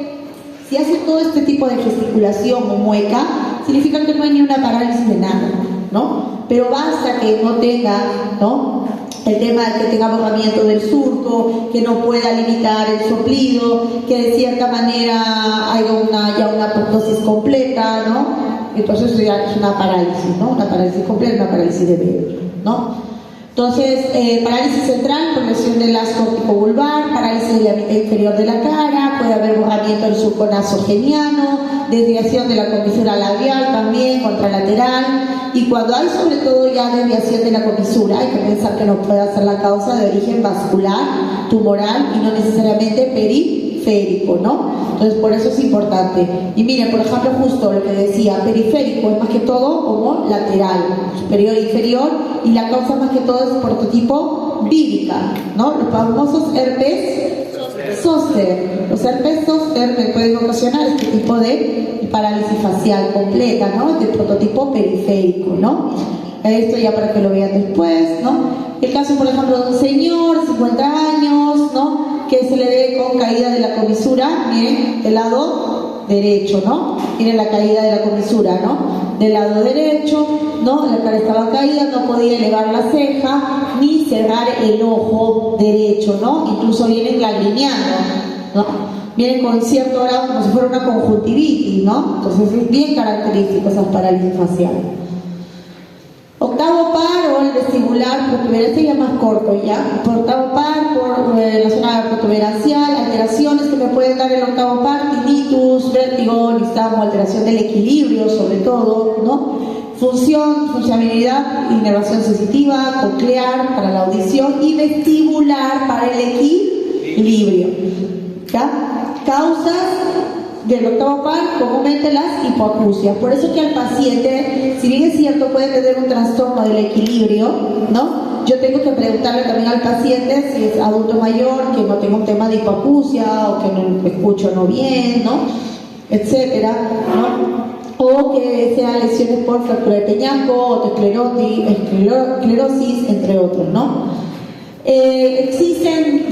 Si hace todo este tipo de gesticulación o mueca, significa que no hay ni una parálisis de nada, ¿no? Pero basta que no tenga, ¿no? El tema de que tenga borramiento del surco, que no pueda limitar el soplido, que de cierta manera haya ya una apoptosis completa, ¿no? Entonces eso ya es una parálisis, ¿no? Una parálisis completa, una parálisis de Bell, ¿no? Entonces, parálisis central, progresión del asco óptico-vulvar, parálisis de la mitad inferior de la cara, puede haber borramiento del surco nasogeniano, desviación de la comisura labial también, contralateral, y cuando hay sobre todo ya desviación de la comisura, hay que pensar que nos puede ser la causa de origen vascular, tumoral y no necesariamente periférico, ¿no? Entonces, por eso es importante. Y miren, por ejemplo, justo lo que decía, periférico es más que todo como lateral, superior e inferior, y la causa más que todo es prototipo vírica, ¿no? Los famosos herpes zóster. Los herpes zóster me pueden ocasionar este tipo de parálisis facial completa, ¿no? De prototipo periférico, ¿no? Esto ya para que lo vean después, ¿no? El caso, por ejemplo, de un señor, 50 años, ¿no? Que se le ve con caída de la comisura, miren, del lado derecho, ¿no? Miren la caída de la comisura, ¿no? Del lado derecho, ¿no? La cara estaba caída, no podía elevar la ceja ni cerrar el ojo derecho, ¿no? Incluso vienen lagrimeando, ¿no? Vienen con cierto grado como si fuera una conjuntivitis, ¿no? Entonces es bien característico esas parálisis faciales. Octavo par o el vestibular protuberancial ya más corto, ¿ya? Por octavo par, por la zona protuberancial, alteraciones que me pueden dar el octavo par, tinnitus, vértigo, nistagmo, alteración del equilibrio sobre todo, ¿no? funcionalidad, inervación sensitiva, coclear para la audición y vestibular para el equilibrio. ¿Ya? Causas del octavo par, comúnmente las hipoacusias. Por eso que al paciente, si bien es cierto, puede tener un trastorno del equilibrio, ¿no? Yo tengo que preguntarle también al paciente si es adulto mayor, que no tenga un tema de hipoacusia o que no escucho no bien, ¿no? Etcétera, ¿no? O que sean lesiones por fractura de peñasco, esclerosis, entre otros, ¿no? Existen,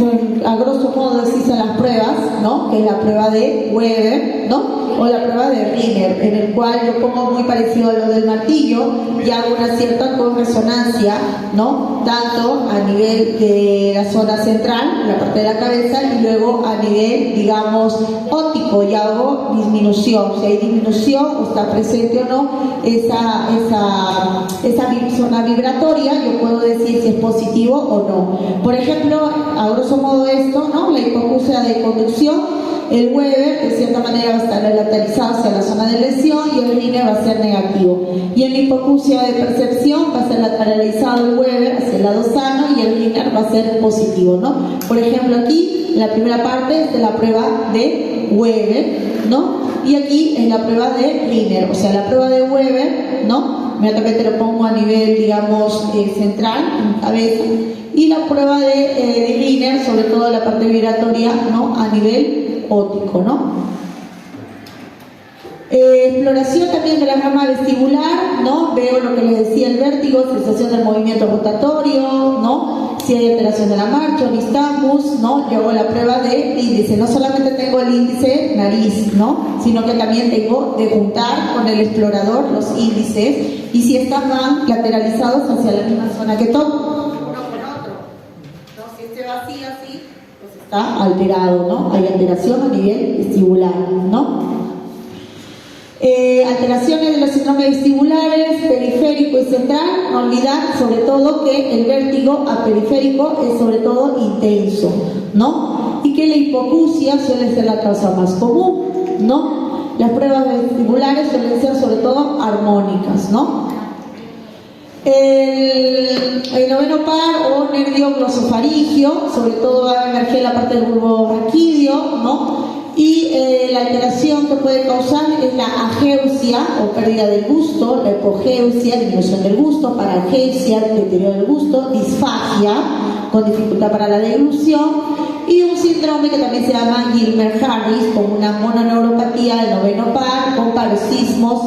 a grosso modo, existen las pruebas, ¿no? Que es la prueba de Weber, ¿no? O la prueba de Riner, en el cual yo pongo muy parecido a lo del martillo y hago una cierta corresonancia, ¿no? Tanto a nivel de la zona central, la parte de la cabeza, y luego a nivel, digamos, óptico, y hago disminución. Si hay disminución o está presente o no esa zona vibratoria, yo puedo decir si es positivo o no. Por ejemplo, a grosso modo esto, ¿no? La hipoacusia de conducción, el Weber de cierta manera va a estar lateralizado hacia la zona de lesión y el Riner va a ser negativo. Y en la hipoacusia de percepción va a ser lateralizado el Weber hacia el lado sano y el Riner va a ser positivo, ¿no? Por ejemplo, aquí la primera parte es de la prueba de Weber, ¿no? Y aquí es la prueba de Riner, o sea, la prueba de Weber, ¿no? Inmediatamente lo pongo a nivel, digamos, central, en cabeza, y la prueba de Riner, sobre todo la parte vibratoria, ¿no? A nivel óptico, ¿no? Exploración también de la rama vestibular, ¿no? Veo lo que les decía, el vértigo, sensación del movimiento rotatorio, ¿no? Si hay alteración de la marcha, nistagmus, ¿no? Yo hago la prueba de índice, no solamente tengo el índice nariz, ¿no? Sino que también tengo de juntar con el explorador los índices y si están van lateralizados hacia la misma zona que todo, uno con otro, ¿no? Si este va así, pues está alterado, ¿no? Hay alteración a nivel vestibular, ¿no? Alteraciones de los síndromes vestibulares, periférico y central, no olvidar sobre todo que el vértigo aperiférico es sobre todo intenso, ¿no? Y que la hipoacusia suele ser la causa más común, ¿no? Las pruebas vestibulares suelen ser sobre todo armónicas, ¿no? El noveno par o nervio glosofaringio, sobre todo va a emerger la parte del bulbo raquídeo, ¿no? Y la alteración que puede causar es la ageusia o pérdida del gusto, la hipogeusia, disminución del gusto, parageusia, deterioro del gusto, disfagia, con dificultad para la deglución, y un síndrome que también se llama Gilmer-Harris, con una mononeuropatía del noveno par, con paroxismos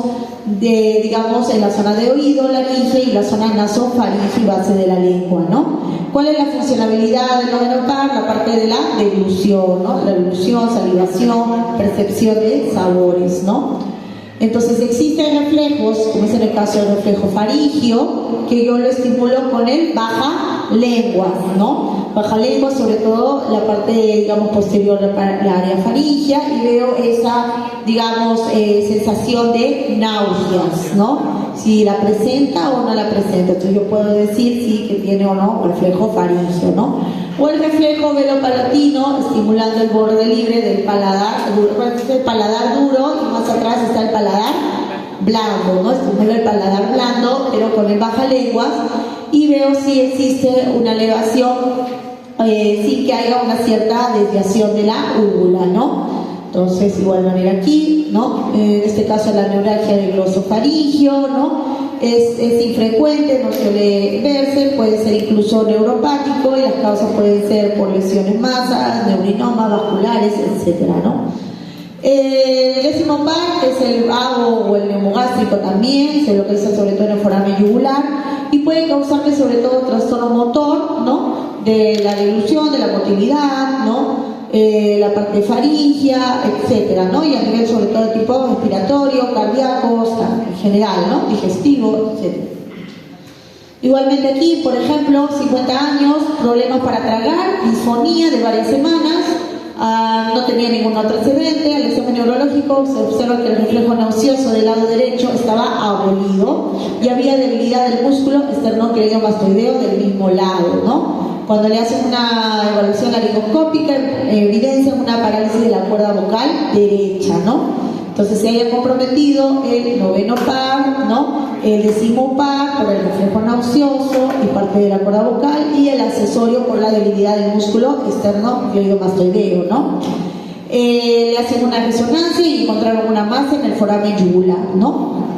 de, digamos, en la zona de oído, laringe y la zona nasofaringe y base de la lengua, ¿no? ¿Cuál es la funcionalidad del noveno par? La parte de la deglución, ¿no? La deglución, salivación, percepción de sabores, ¿no? Entonces existen reflejos, como es en el caso del reflejo faringio, que yo lo estimulo con el baja lenguas, ¿no? Baja lenguas, sobre todo la parte, digamos, posterior de la área faringea, y veo esa, digamos, sensación de náuseas, ¿no? Si la presenta o no la presenta. Entonces yo puedo decir si que tiene o no reflejo faringio, ¿no? O el reflejo velopalatino, estimulando el borde libre del paladar, el paladar duro, y más atrás está el paladar blando, ¿no? Estimulo el paladar blando, pero con el baja lenguas, y veo si existe una elevación, sin que haya una cierta desviación de la úvula, ¿no? Entonces, igual manera aquí, ¿no? En este caso la neuralgia del glosofaringio, ¿no? Es infrecuente, no suele verse, puede ser incluso neuropático y las causas pueden ser por lesiones masas, neurinomas, vasculares, etcétera, ¿no? El décimo par, que es el vago o el neumogástrico también, se localiza sobre todo en el foramen yugular y puede causarle sobre todo trastorno motor, ¿no? De la deglución, de la motilidad, ¿no? La parte faringea, etcétera, ¿no? Y a nivel sobre todo de tipo respiratorio, cardíaco, en general, ¿no? Digestivo, etcétera. Igualmente aquí, por ejemplo, 50 años, problemas para tragar, disfonía de varias semanas, no tenía ningún antecedente, al examen neurológico se observa que el reflejo nauseoso del lado derecho estaba abolido y había debilidad del músculo esternocleidomastoideo del mismo lado, ¿no? Cuando le hacen una evaluación laringoscópica, evidencia una parálisis de la cuerda vocal derecha, ¿no? Entonces se haya comprometido el noveno par, ¿no? El décimo par por el reflejo nauseoso y parte de la cuerda vocal, y el accesorio por la debilidad del músculo externo glenomastoideo, ¿no? Le hacen una resonancia y encontraron una masa en el foramen yugular, ¿no?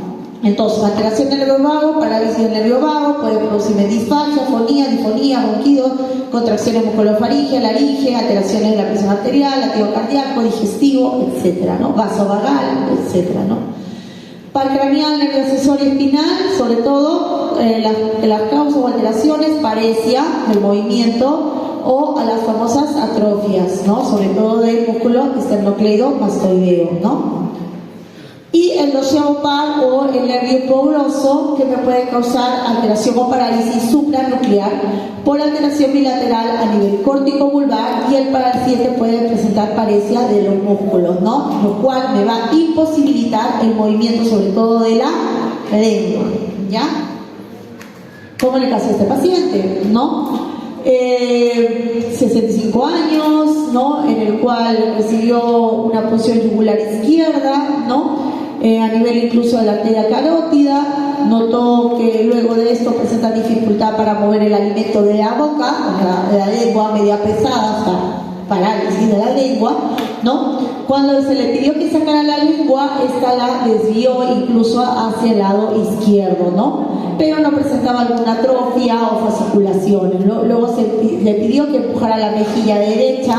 Entonces, alteración del nervio vago, parálisis del nervio vago, puede producirme disfagia, afonía, difonía, ronquidos, contracciones musculofaringeas, laringe, alteraciones de la presión arterial, latido cardíaco, digestivo, etcétera, ¿no? Vasovagal, etcétera, ¿no? Par craneal, nervio accesorio espinal, sobre todo las causas o alteraciones, paresia del movimiento o a las famosas atrofias, ¿no? Sobre todo del músculo esternocleidomastoideo, ¿no? Y el doceavo par o el nervio hipoglosso, que me puede causar alteración o parálisis supranuclear por alteración bilateral a nivel córtico vulvar, y el par 7 puede presentar paresia de los músculos, ¿no? Lo cual me va a imposibilitar el movimiento, sobre todo de la lengua, ¿ya? ¿Cómo le caso a este paciente, no? 65 años, ¿no? En el cual recibió una punción yugular izquierda, ¿no? A nivel incluso de la arteria carótida. Notó que luego de esto presenta dificultad para mover el alimento de la boca, o sea, la lengua media pesada, o sea, parálisis de la lengua, ¿no? Cuando se le pidió que sacara la lengua, esta la desvió incluso hacia el lado izquierdo, ¿no? Pero no presentaba alguna atrofia o fasciculaciones. Luego le pidió que empujara la mejilla derecha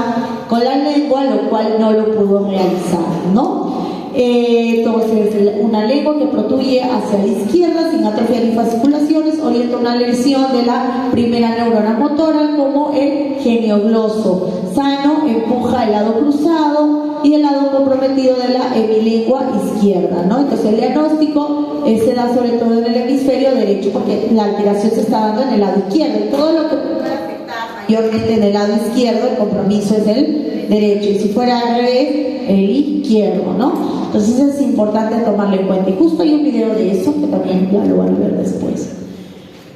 con la lengua, lo cual no lo pudo realizar, ¿no? Entonces, una lengua que protruye hacia la izquierda sin atrofia ni fasciculaciones orienta una lesión de la primera neurona motora, como el geniogloso. Sano empuja el lado cruzado y el lado comprometido de la hemilengua izquierda, ¿no? Entonces el diagnóstico se da sobre todo en el hemisferio derecho, porque la alteración se está dando en el lado izquierdo, y todo lo que puede afectar mayormente en el lado izquierdo, el compromiso es el derecho, y si fuera al revés, el izquierdo, ¿no? Entonces es importante tomarlo en cuenta, y justo hay un video de eso que también ya lo van a ver después.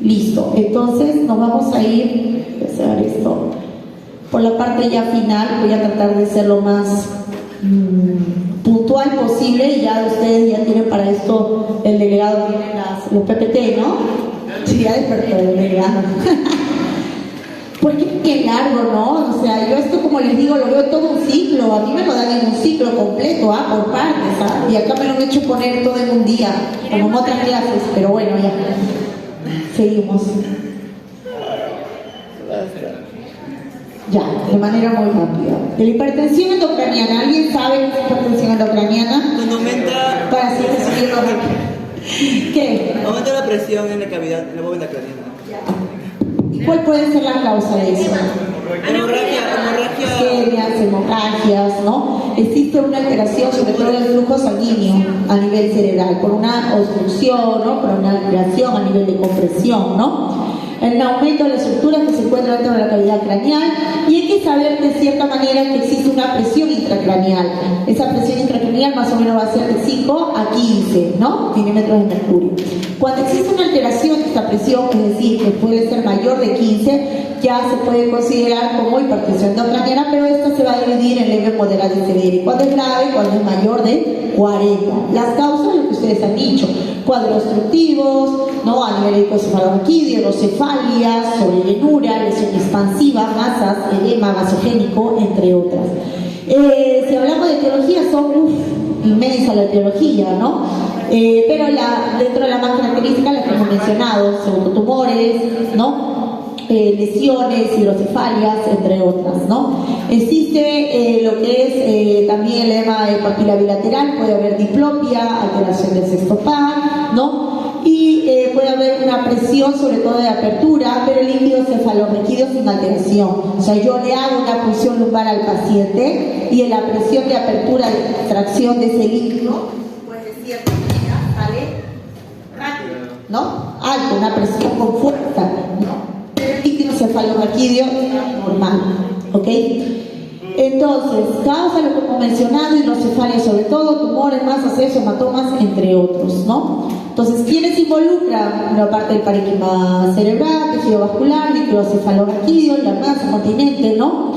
Listo, entonces nos vamos a ir a hacer esto por la parte ya final. Voy a tratar de ser lo más puntual posible, y ya ustedes ya tienen para esto, el delegado tiene los PPT, ¿no? Sí, ya despertó el delegado. Porque es largo, ¿no? O sea, yo esto, como les digo, lo veo todo un ciclo. A mí me lo dan en un ciclo completo, por partes, ¿ah? Y acá me lo han hecho poner todo en un día, como en otras clases, pero bueno, ya. Seguimos. Ya, de manera muy rápida. De la hipertensión endocraniana, ¿alguien sabe qué es hipertensión endocraniana? Cuando aumenta... Para seguir subiendo rápido. ¿Qué? Aumenta la presión en la cavidad, en la bóveda craneana. ¿Y cuál puede ser la causa de eso? Isquemias, hemorragias, ¿no? Existe una alteración, sobre todo del flujo sanguíneo a nivel cerebral, por una obstrucción, ¿no? Por una alteración a nivel de compresión, ¿no? El aumento de las estructuras que se encuentran dentro de la cavidad craneal, y hay que saber de cierta manera que existe una presión intracraneal. Esa presión intracraneal más o menos va a ser de 5 a 15, ¿no? Milímetros de mercurio. Cuando existe una alteración de esta presión, es decir, que puede ser mayor de 15, ya se puede considerar como hipertensión endocraniana, pero esta se va a dividir en leve, moderada y severa. Y cuando es grave, cuando es mayor de 40. Las causas, lo que ustedes han dicho: cuadros obstructivos, ¿no? A nivel icocefalorraquídeo, hidrocefalia, sobrellenura, lesión expansiva, masas, edema vasogénico, entre otras. Si hablamos de etiología, son inmensa la etiología, ¿no? Pero dentro de la más característica, las que hemos mencionado, pseudotumores, ¿no? Lesiones, hidrocefalias, entre otras, ¿no? Existe lo que es también el edema de papila bilateral, puede haber diplopia, alteración del sexto par, ¿no? Y puede haber una presión, sobre todo de apertura, pero el líquido cefalorraquídeo sin alteración. O sea, yo le hago una punción lumbar al paciente, y en la presión de apertura de extracción de ese líquido, pues de cierta manera sale rápido, ¿no? Alto, una presión con fuerza, ¿no? El líquido cefalorraquídeo normal, ¿ok? Entonces, causa lo que hemos mencionado, hidrocefalia sobre todo, tumores, masas, hematomas, entre otros, ¿no? Entonces, ¿quiénes involucran? Una parte del parénquima cerebral, tejido vascular, líquido cefalorraquídeo, la masa, continente, ¿no?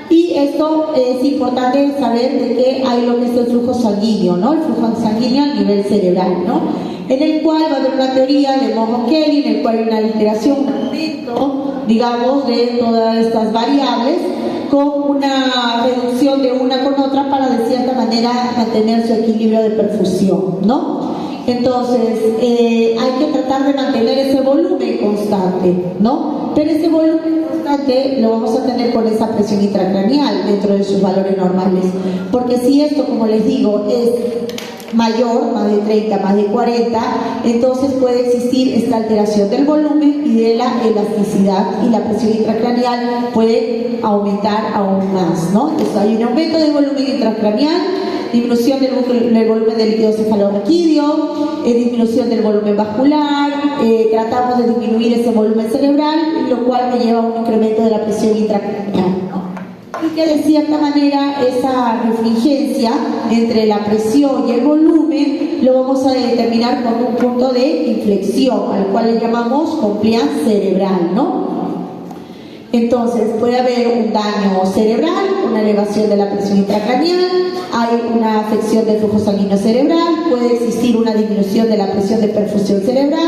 Y esto es importante saber de que hay lo que es el flujo sanguíneo, ¿no? El flujo sanguíneo a nivel cerebral, ¿no? En el cual va a haber una teoría de Mojo-Kelly, en el cual hay una alteración, un aumento, digamos, de todas estas variables, con una reducción de una con otra para de cierta manera mantener su equilibrio de perfusión, ¿no? Entonces, hay que tratar de mantener ese volumen constante, ¿no? Pero ese volumen constante lo vamos a tener con esa presión intracraneal dentro de sus valores normales. Porque si esto, como les digo, es mayor, más de 30, más de 40, entonces puede existir esta alteración del volumen y de la elasticidad, y la presión intracraneal puede aumentar aún más, ¿no? Entonces hay un aumento del volumen intracraneal, disminución del volumen del líquido cefalorraquídeo, disminución del volumen vascular, tratamos de disminuir ese volumen cerebral, lo cual me lleva a un incremento de la presión intracraneal, ¿no? Y que de cierta manera esa refringencia entre la presión y el volumen lo vamos a determinar con un punto de inflexión, al cual le llamamos compliance cerebral, ¿no? Entonces puede haber un daño cerebral, una elevación de la presión intracraneal, hay una afección del flujo sanguíneo cerebral, puede existir una disminución de la presión de perfusión cerebral,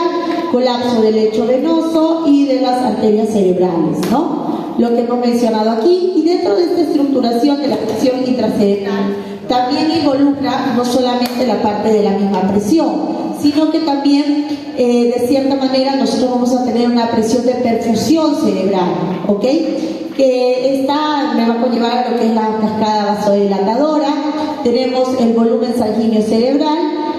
colapso del lecho venoso y de las arterias cerebrales, ¿no? Lo que hemos mencionado aquí. Y dentro de esta estructuración de la presión intracerebral también involucra no solamente la parte de la misma presión, sino que también de cierta manera nosotros vamos a tener una presión de perfusión cerebral, ¿ok? Que esta me va a conllevar a lo que es la cascada vasodilatadora, tenemos el volumen sanguíneo cerebral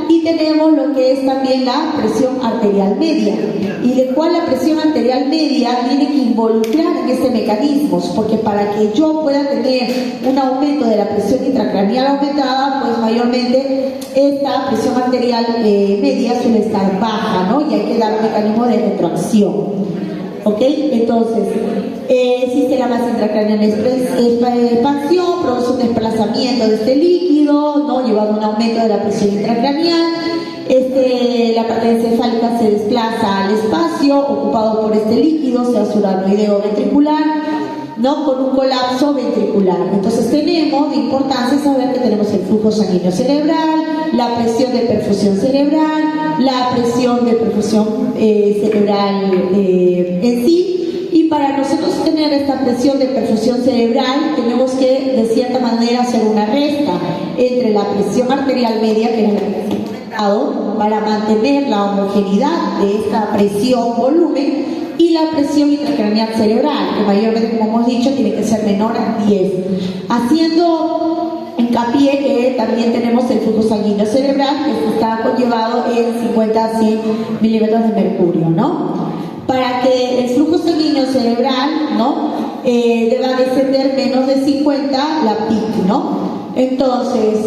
y tenemos lo que es también la presión arterial media, y de cual la presión arterial media tiene que involucrar en este mecanismo, porque para que yo pueda tener un aumento de la presión intracraneal aumentada, pues mayormente esta presión arterial media suele estar baja, ¿no? Y hay que dar un mecanismo de retroacción. ¿Ok? Entonces, existe la masa intracraneal expansión, produce un desplazamiento de este líquido, ¿no? Llevando un aumento de la presión intracraneal. La parte encefálica se desplaza al espacio ocupado por este líquido, sea suranoideo ventricular, ¿no? Con un colapso ventricular. Entonces tenemos de importancia saber que tenemos el flujo sanguíneo cerebral, la presión de perfusión cerebral, la presión de perfusión cerebral en sí. Y para nosotros tener esta presión de perfusión cerebral tenemos que de cierta manera hacer una resta entre la presión arterial media, que es la que hemos comentado, para mantener la homogeneidad de esta presión-volumen, y la presión intracraneal cerebral, que mayormente, como hemos dicho, tiene que ser menor a 10. Haciendo hincapié que también tenemos el flujo sanguíneo cerebral, que está conllevado en 50 a 100 milímetros de mercurio, ¿no? Para que el flujo sanguíneo cerebral, ¿no? Deba descender menos de 50, la PIC, ¿no? Entonces,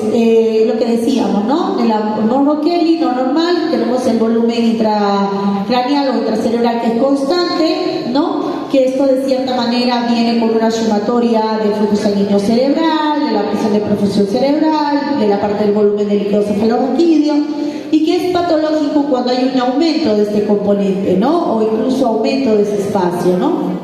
lo que decíamos, ¿no? En la Mojo-Kelly no normal tenemos el volumen intracraneal o intracerebral que es constante, ¿no? Que esto de cierta manera viene con una sumatoria del flujo sanguíneo cerebral, de la presión de perfusión cerebral, de la parte del volumen del líquido cefalorraquídeo, y que es patológico cuando hay un aumento de este componente, ¿no? O incluso aumento de ese espacio, ¿no?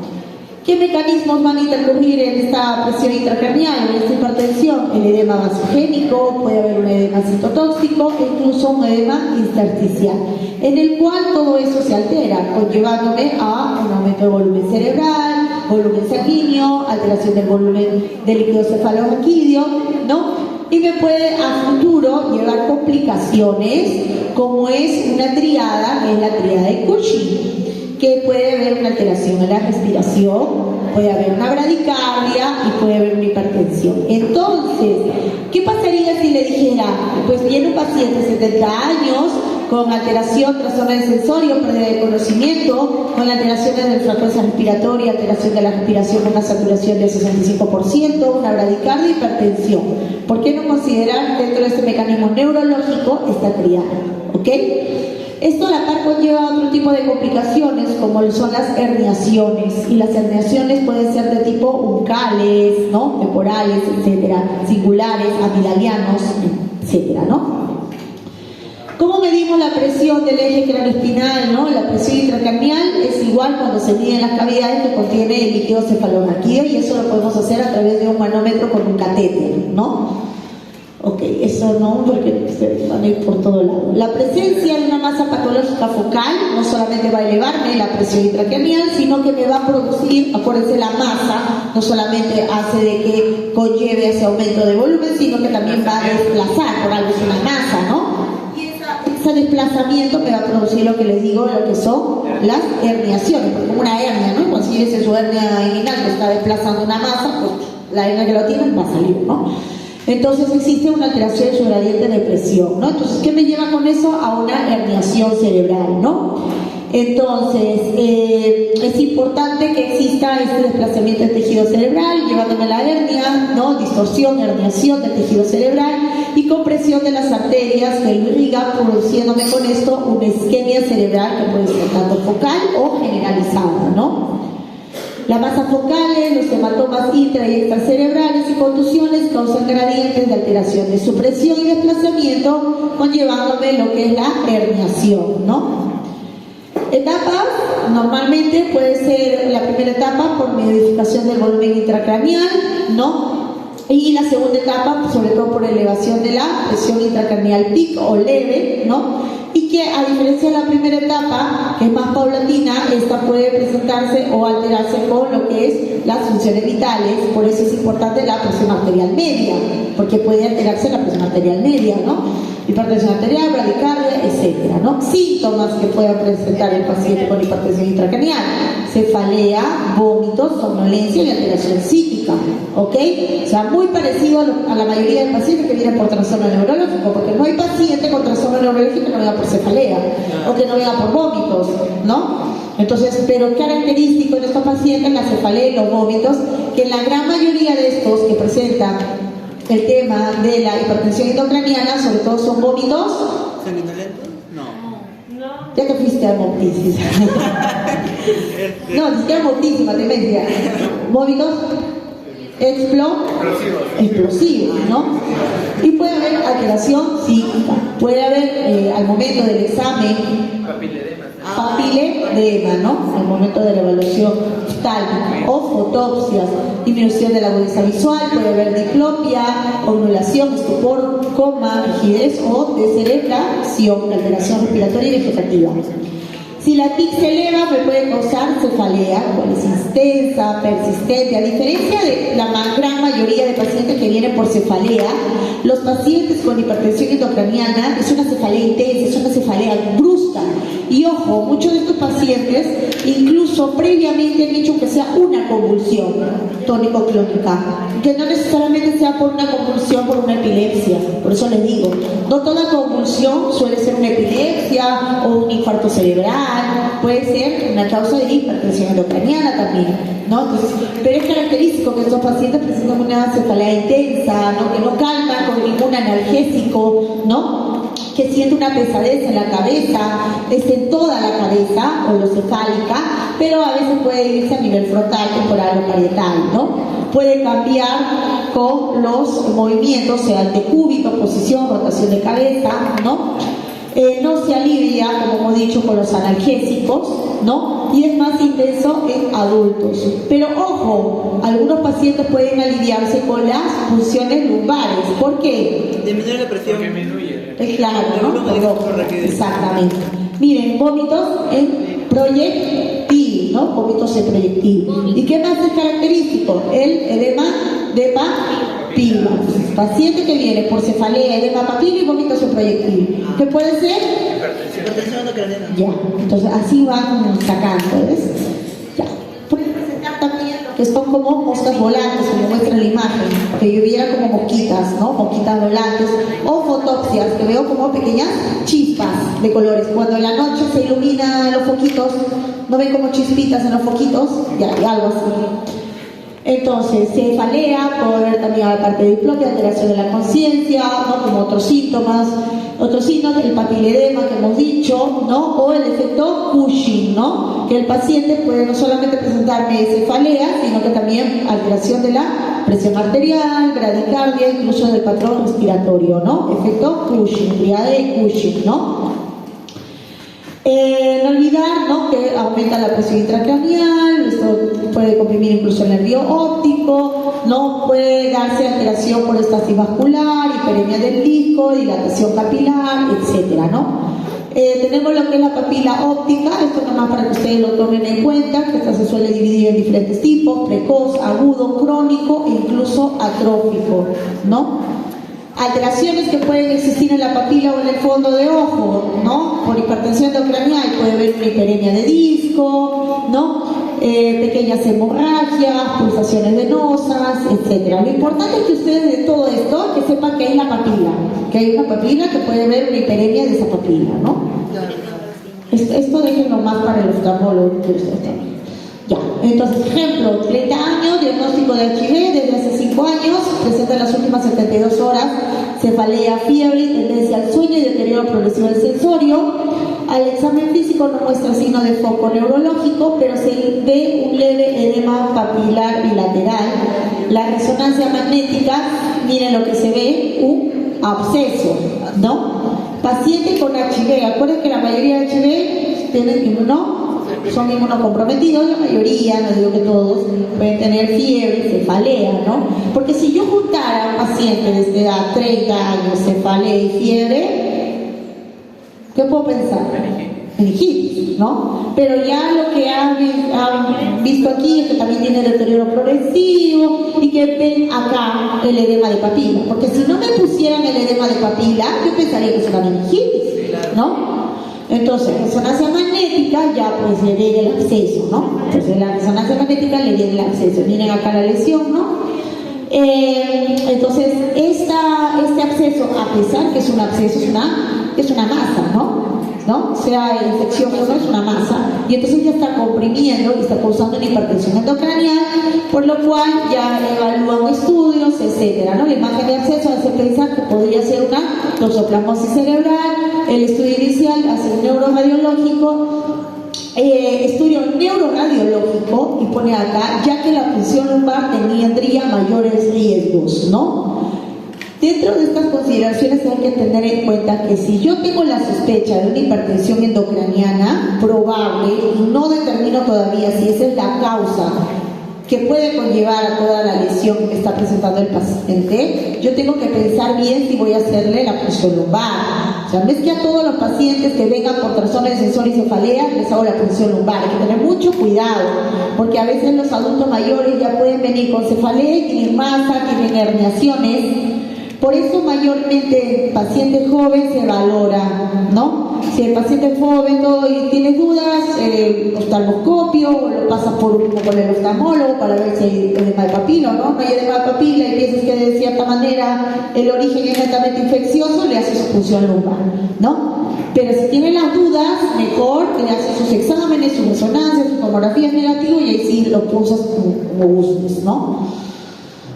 ¿Qué mecanismos van a intercurrir en esta presión intracraneal, en esta hipertensión? El edema vasogénico, puede haber un edema citotóxico e incluso un edema intersticial, en el cual todo eso se altera, conllevándome a un aumento de volumen cerebral, volumen sanguíneo, alteración del volumen del líquido cefalorraquídeo, ¿no? Y me puede a futuro llevar complicaciones, como es una triada, que es la triada de Cushing, que puede haber una alteración en la respiración, puede haber una bradicardia y puede haber una hipertensión. Entonces, ¿qué pasaría si le dijera, pues viene un paciente de 70 años con alteración, trastorno del sensorio, pérdida de conocimiento, con alteraciones de la frecuencia respiratoria, alteración de la respiración con una saturación del 65%, una bradicardia y hipertensión? ¿Por qué no considerar dentro de este mecanismo neurológico esta triada? ¿Ok? Esto a la par conlleva otro tipo de complicaciones, como son las herniaciones, y las herniaciones pueden ser de tipo uncales, ¿no? Temporales, etcétera, singulares, amigdalianos, etcétera, ¿no? ¿Cómo medimos la presión del eje craneoespinal, no? La presión intracraneal es igual cuando se mide en las cavidades que contiene el líquido cefalorraquídeo, y eso lo podemos hacer a través de un manómetro con un catéter, ¿no? Ok, eso no, porque se van a ir por todo lado. La presencia de una masa patológica focal no solamente va a elevarme la presión intracraneal, sino que me va a producir, acuérdense, la masa no solamente hace de que conlleve ese aumento de volumen, sino que también va a desplazar, por algo es una masa, ¿no? Ese desplazamiento me va a producir lo que les digo, lo que son las herniaciones, porque como una hernia, ¿no? Cuando si es su hernia inguinal que está desplazando una masa, pues la hernia que lo tiene va a salir, ¿no? Entonces existe una alteración en su gradiente de presión, ¿no? Entonces, ¿qué me lleva con eso? A una herniación cerebral, ¿no? Entonces, es importante que exista este desplazamiento del tejido cerebral, llevándome a la hernia, ¿no? Distorsión, herniación del tejido cerebral y compresión de las arterias que lo irrigan, produciéndome con esto una isquemia cerebral que puede ser tanto focal o generalizada, ¿no? Las masas focales, los hematomas intra y extracerebrales y contusiones causan gradientes de alteración de su presión y desplazamiento, conllevándome lo que es la herniación, ¿no? Etapas, normalmente puede ser la primera etapa por modificación del volumen intracraneal, ¿no? Y la segunda etapa, sobre todo por elevación de la presión intracraneal peak o leve, ¿no? Y que a diferencia de la primera etapa, que es más paulatina, esta puede presentarse o alterarse con lo que es las funciones vitales. Por eso es importante la presión arterial media, porque puede alterarse la presión arterial media, ¿no? Hipertensión arterial, bradicardia, etcétera, ¿no? Síntomas que pueda presentar el paciente con hipertensión intracraneal: cefalea, vómitos, somnolencia y alteración psíquica, ¿ok? O sea, muy parecido a la mayoría de pacientes que vienen por trastorno neurológico, porque no hay paciente con trastorno neurológico que no venga por cefalea o que no venga por vómitos, ¿no? Entonces, pero característico en estos pacientes, la cefalea y los vómitos, que en la gran mayoría de estos que presentan el tema de la hipertensión intracraneana, sobre todo son vómitos. ¿Sanguinolento? No. Ya que fuiste a hemoptisis. No, ni siquiera hemoptisis, matemática. Vómitos explosivos, ¿no? Y puede haber alteración psíquica. Puede haber, al momento del examen, papiledema, ¿no? Al momento de la evaluación oftálmica, o fotopsias, disminución de la agudeza visual, puede haber diplopia, obnulación, estupor, coma, rigidez o descerebración, alteración respiratoria y vegetativa. Si la TIC se eleva, me puede causar cefalea, cual es intensa, persistente. A diferencia de la gran mayoría de pacientes que vienen por cefalea, los pacientes con hipertensión intracraneana es una cefalea intensa, es una cefalea brusca. Y ojo, muchos de estos pacientes incluso previamente han hecho que sea una convulsión tónico-clónica, que no necesariamente sea por una convulsión, por una epilepsia. Por eso les digo, no toda convulsión suele ser una epilepsia o un infarto cerebral, puede ser una causa de hipertensión intracraneana también, ¿no? Entonces, pero es característico que estos pacientes presenten una cefalea intensa, ¿no? Que no calman con ningún analgésico, ¿no? Que siente una pesadez en la cabeza, es en toda la cabeza olocefálica, pero a veces puede irse a nivel frontal, temporal o parietal, ¿no? Puede cambiar con los movimientos, sea decúbito, posición, rotación de cabeza, ¿no? No se alivia, como hemos dicho, con los analgésicos, ¿no? Y es más intenso en adultos. Pero ojo, algunos pacientes pueden aliviarse con las funciones lumbares. ¿Por qué? Disminuye la presión. Claro, ¿no? Exactamente. Miren, vómitos en proyectil, ¿no? Vómitos en proyectil. ¿Y qué más es característico? El edema de papila. Paciente que viene por cefalea, edema papila y vómitos en proyectil. ¿Qué puede ser? Hipertensión intracraneana. Ya, entonces así van sacando, ¿ves? Ya. Pueden presentar también lo que son como moscas volantes, como muestra la imagen, que yo viera como mosquitas, ¿no? Mosquitas volantes, o fotopsias, que veo como pequeñas chispas de colores. Cuando en la noche se iluminan los foquitos, ¿no ven como chispitas en los foquitos? Ya, algo así. Entonces, cefalea, puede haber también aparte de diplopia, alteración de la conciencia, ¿no? Como otros síntomas, el papiledema que hemos dicho, ¿no? O el efecto Cushing, ¿no? Que el paciente puede no solamente presentarme cefalea, sino que también alteración de la presión arterial, bradicardia, incluso del patrón respiratorio, ¿no? Efecto Cushing, triada de Cushing, ¿no? No olvidar, ¿no?, que aumenta la presión intracraneal, esto puede comprimir incluso el nervio óptico, ¿no? Puede darse alteración por estasis vascular, hiperemia del disco, dilatación capilar, etcétera, ¿no? Tenemos lo que es la papila óptica, esto nomás para que ustedes lo tomen en cuenta, que esta se suele dividir en diferentes tipos: precoz, agudo, crónico e incluso atrófico, ¿no? Alteraciones que pueden existir en la papila o en el fondo de ojo, ¿no? Por hipertensión endocranial puede haber una hiperemia de disco, ¿no? Pequeñas hemorragias, pulsaciones venosas, etc. Lo importante es que ustedes de todo esto, que sepan que hay la papila, que hay una papila que puede haber una hiperemia de esa papila, ¿no? Esto déjenlo más para el oftalmólogo que ustedes también. Ya, entonces, ejemplo, 30 años, diagnóstico de HIV desde hace 5 años, presenta en las últimas 72 horas cefalea, fiebre, tendencia al sueño y deterioro progresivo del sensorio. Al examen físico no muestra signo de foco neurológico, pero se ve un leve edema papilar bilateral. La resonancia magnética, miren lo que se ve, un absceso, ¿no? Paciente con HIV, acuérdense que la mayoría de HIV tienen son inmunocomprometidos, la mayoría, no digo que todos, pueden tener fiebre, cefalea, ¿no? Porque si yo juntara a un paciente de esta edad, 30 años, cefalea y fiebre, ¿qué puedo pensar? Meningitis, ¿no? Pero ya lo que han visto aquí es que también tiene deterioro progresivo y que ven acá el edema de papila, porque si no me pusieran el edema de papila, yo pensaría que es una meningitis, ¿no? Entonces, resonancia magnética ya pues le viene el absceso, ¿no? Entonces la resonancia magnética le viene el absceso. Miren acá la lesión, ¿no? Entonces, este absceso, a pesar que es un absceso, es una masa, ¿no? Sea infección o no, es una masa. Y entonces ya está comprimiendo y está causando una hipertensión endocranial, por lo cual ya evalúan estudios, etcétera, ¿no? La imagen de absceso hace pensar que podría ser una toxoplasmosis cerebral. El estudio inicial hace un estudio neuroradiológico y pone acá, ya que la punción lumbar tendría mayores riesgos, ¿no? Dentro de estas consideraciones hay que tener en cuenta que si yo tengo la sospecha de una hipertensión endocraniana probable y no determino todavía si esa es la causa que puede conllevar a toda la lesión que está presentando el paciente, yo tengo que pensar bien si voy a hacerle la punción lumbar. O sea, no es que a todos los pacientes que vengan por trastorno de sensorio y cefalea les hago la punción lumbar. Hay que tener mucho cuidado, porque a veces los adultos mayores ya pueden venir con cefalea, tienen masa, tienen herniaciones. Por eso mayormente el paciente joven se valora, ¿no? Si el paciente es joven y tiene dudas, oftalmoscopio, o lo pasa por el oftalmólogo para ver si hay edema de papila o no. No hay edema de papila y piensas que de cierta manera el origen es netamente infeccioso, le hace su punción lumbar, ¿no? Pero si tiene las dudas, mejor le hace sus exámenes, sus resonancias, sus tomografías negativas y ahí sí lo pulsas como gustes, ¿no?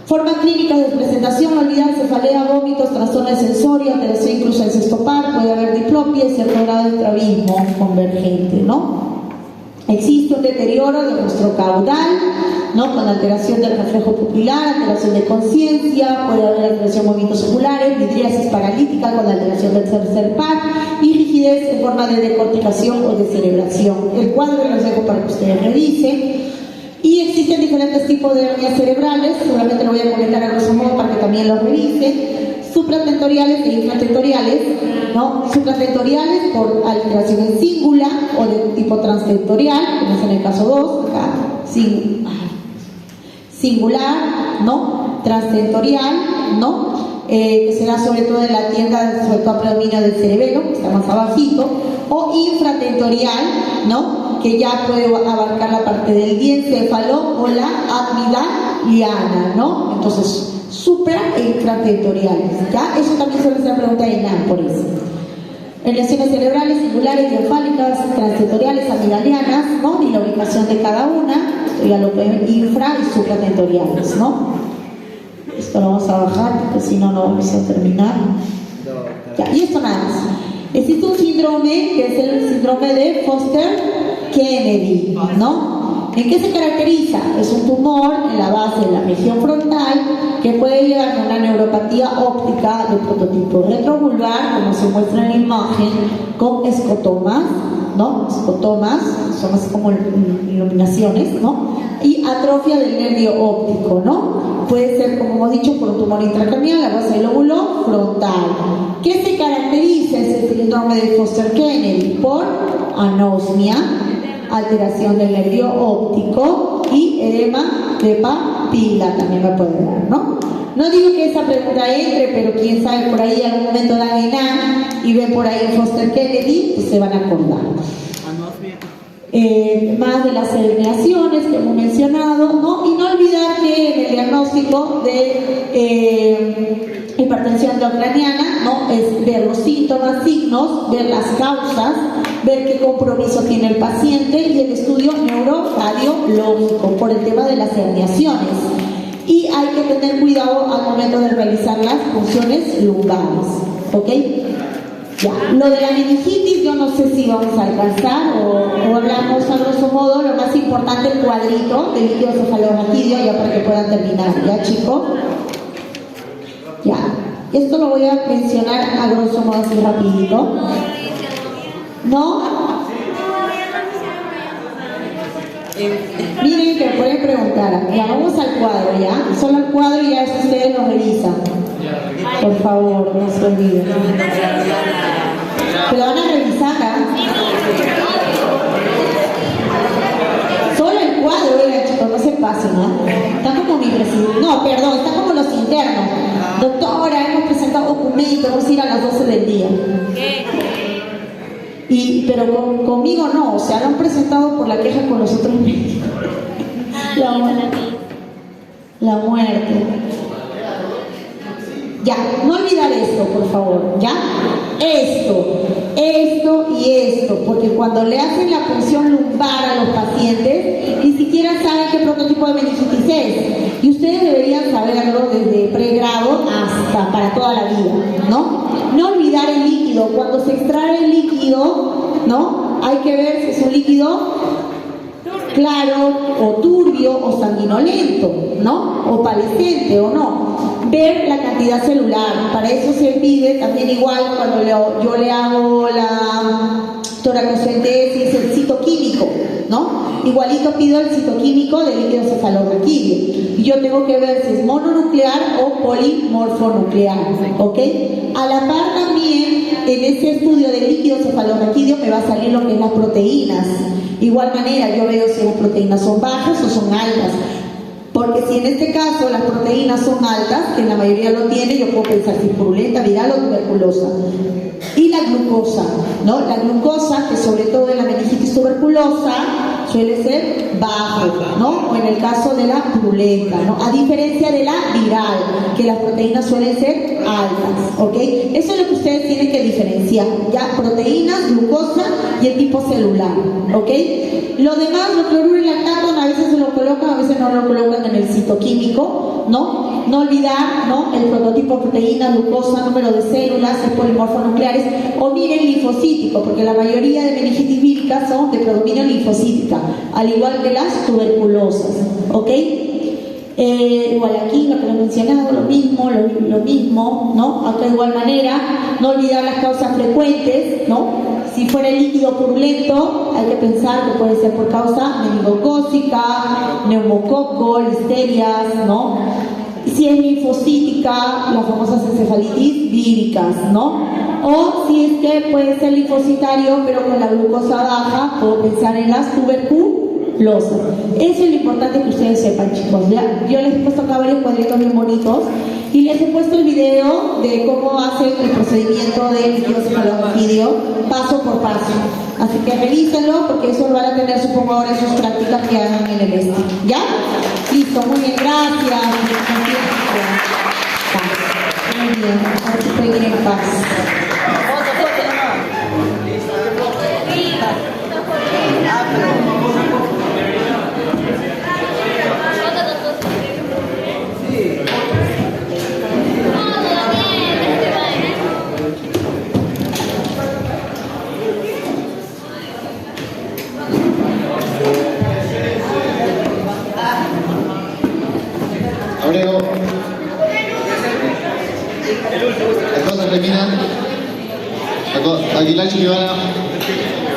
Formas clínicas de presentación: olvidar cefalea, vómitos, trastorno de sensorio, alteración incluso del sexto par, puede haber diplopia y cierto grado de estrabismo convergente, ¿no? Existe un deterioro de nuestro caudal, ¿no? Con alteración del reflejo pupilar, alteración de conciencia, puede haber alteración de movimientos oculares, midriasis paralítica con alteración del tercer par y rigidez en forma de decorticación o descerebración. El cuadro los dejo para que ustedes revisen. Y existen diferentes tipos de hernias cerebrales, seguramente lo voy a comentar a grosso modo para que también los revisen. Supratentoriales e infratentoriales, ¿no? Supratentoriales por alteración en cingula o de tipo transtentorial, como es en el caso 2, acá, singular, ¿no? Transtentorial, ¿no? Que se da sobre todo en la tienda, sobre todo predominio del cerebelo, que está más abajito, o infratentorial, ¿no? Que ya puede abarcar la parte del diencéfalo o la amigdaliana, ¿no? Entonces, supra e infratentoriales, ¿ya? Eso también suele ser pregunta de ENAM, por eso. Lesiones cerebrales, singulares, encefálicas, transtentoriales, amigdalianas, ¿no? Y la ubicación de cada una. esto ya lo ven infra y supratentoriales, ¿no? Esto lo vamos a bajar porque si no, no vamos a terminar. Ya, y esto nada más. Existe un síndrome que es el síndrome de Foster-Kennedy, ¿no? ¿En qué se caracteriza? Es un tumor en la base de la región frontal que puede llevar a una neuropatía óptica de prototipo retrovulvar, como se muestra en la imagen, con escotomas, ¿no? Escotomas, son así como iluminaciones, ¿no? Y atrofia del nervio óptico, ¿no? Puede ser, como hemos dicho, por un tumor intracraneal, la base del lóbulo frontal. ¿Qué se caracteriza ese síndrome de Foster-Kennedy? Por anosmia, alteración del nervio óptico y edema de papila también lo puede dar, ¿no? No digo que esa pregunta entre, pero quién sabe, por ahí en algún momento dan ENAM y ven por ahí Foster-Kennedy, pues se van a acordar. Más de las eliminaciones que hemos mencionado, ¿no? Y no olvidar que en el diagnóstico de hipertensión intracraneana, ¿no? Es ver los síntomas, signos, ver las causas, ver qué compromiso tiene el paciente y el estudio neuroradiológico por el tema de las herniaciones. Y hay que tener cuidado al momento de realizar las funciones lumbares, ¿ok? Ya. Lo de la meningitis, yo no sé si vamos a alcanzar o hablamos a grosso modo, lo más importante, el cuadrito del líquido cefalorraquídeo, ya para que puedan terminar, ¿ya, chicos? Ya. Esto lo voy a mencionar a grosso modo así rapidito. ¿No? Miren que pueden preguntar. Ya, vamos al cuadro, ¿ya? Solo el cuadro y ya ustedes lo revisan. Por favor, no se olviden. Que lo van a revisar, ¿ah? Solo el cuadro, oigan, chicos, no se pasen, ¿no? Está como mi presidente. No, perdón, está como los internos. Doctora, hemos presentado documentos, vamos a ir a las 12 del día. Pero conmigo no, o sea, lo han presentado por la queja con los otros médicos. La muerte. Ya, no olvidar esto, por favor, ¿ya? Esto y esto, porque cuando le hacen la punción lumbar a los pacientes, ni siquiera saben qué prototipo de meningitis es. Y ustedes deberían saberlo desde pregrado hasta para toda la vida, ¿no? No olvidar el líquido. Cuando se extrae el líquido, ¿no? Hay que ver si es un líquido claro o turbio o sanguinolento, ¿no? O palescente o no. Ver la cantidad celular. Para eso se pide también igual cuando yo le hago la toracocentesis, el citoquímico, ¿no? Igualito pido el citoquímico del líquido cefalorraquídeo. Y yo tengo que ver si es mononuclear o polimorfonuclear, ¿ok? A la par también, en ese estudio del líquido cefalorraquídeo me va a salir lo que es las proteínas. Igual manera, yo veo si las proteínas son bajas o son altas. Porque si en este caso las proteínas son altas, que la mayoría lo tiene, yo puedo pensar si es purulenta, viral o tuberculosa. Y la glucosa, ¿no? La glucosa, que sobre todo en la meningitis tuberculosa, suele ser baja, ¿no? O en el caso de la purulenta, ¿no? A diferencia de la viral, que las proteínas suelen ser altas, ¿ok? Eso es lo que ustedes tienen que diferenciar, ¿ya? Proteínas, glucosa y el tipo celular, ¿ok? Lo demás, los cloruro y lactato, a veces se lo colocan, a veces no lo colocan en el citoquímico, ¿no? No olvidar, ¿no? El prototipo proteína, glucosa, número de células, polimorfonucleares, o miren linfocítico, porque la mayoría de meningitis víricas son de predominio linfocítica, al igual que las tuberculosas, ¿ok? Igual aquí lo que les he mencionado, lo mismo, ¿no? Acá de igual manera, no olvidar las causas frecuentes, ¿no? Si fuera el líquido purulento, hay que pensar que puede ser por causa meningocócica, neumococo, listerias, ¿no? Si es linfocítica, las famosas encefalitis víricas, ¿no? O si es que puede ser linfocitario, pero con la glucosa baja, puedo pensar en las tuberculosas. Eso es lo importante que ustedes sepan, chicos. ¿Ya? Yo les he puesto acá varios cuadritos bien bonitos y les he puesto el video de cómo hacen el procedimiento del líquido cefalorraquídeo paso por paso. Así que revísenlo porque eso lo van a tener, supongo, ahora en sus prácticas que hagan en el este. ¿Ya? Listo, muy bien, gracias. Muy bien, ahora sí pueden ir en paz. Abreu. Acosta Remina. Aguilar Chiribana.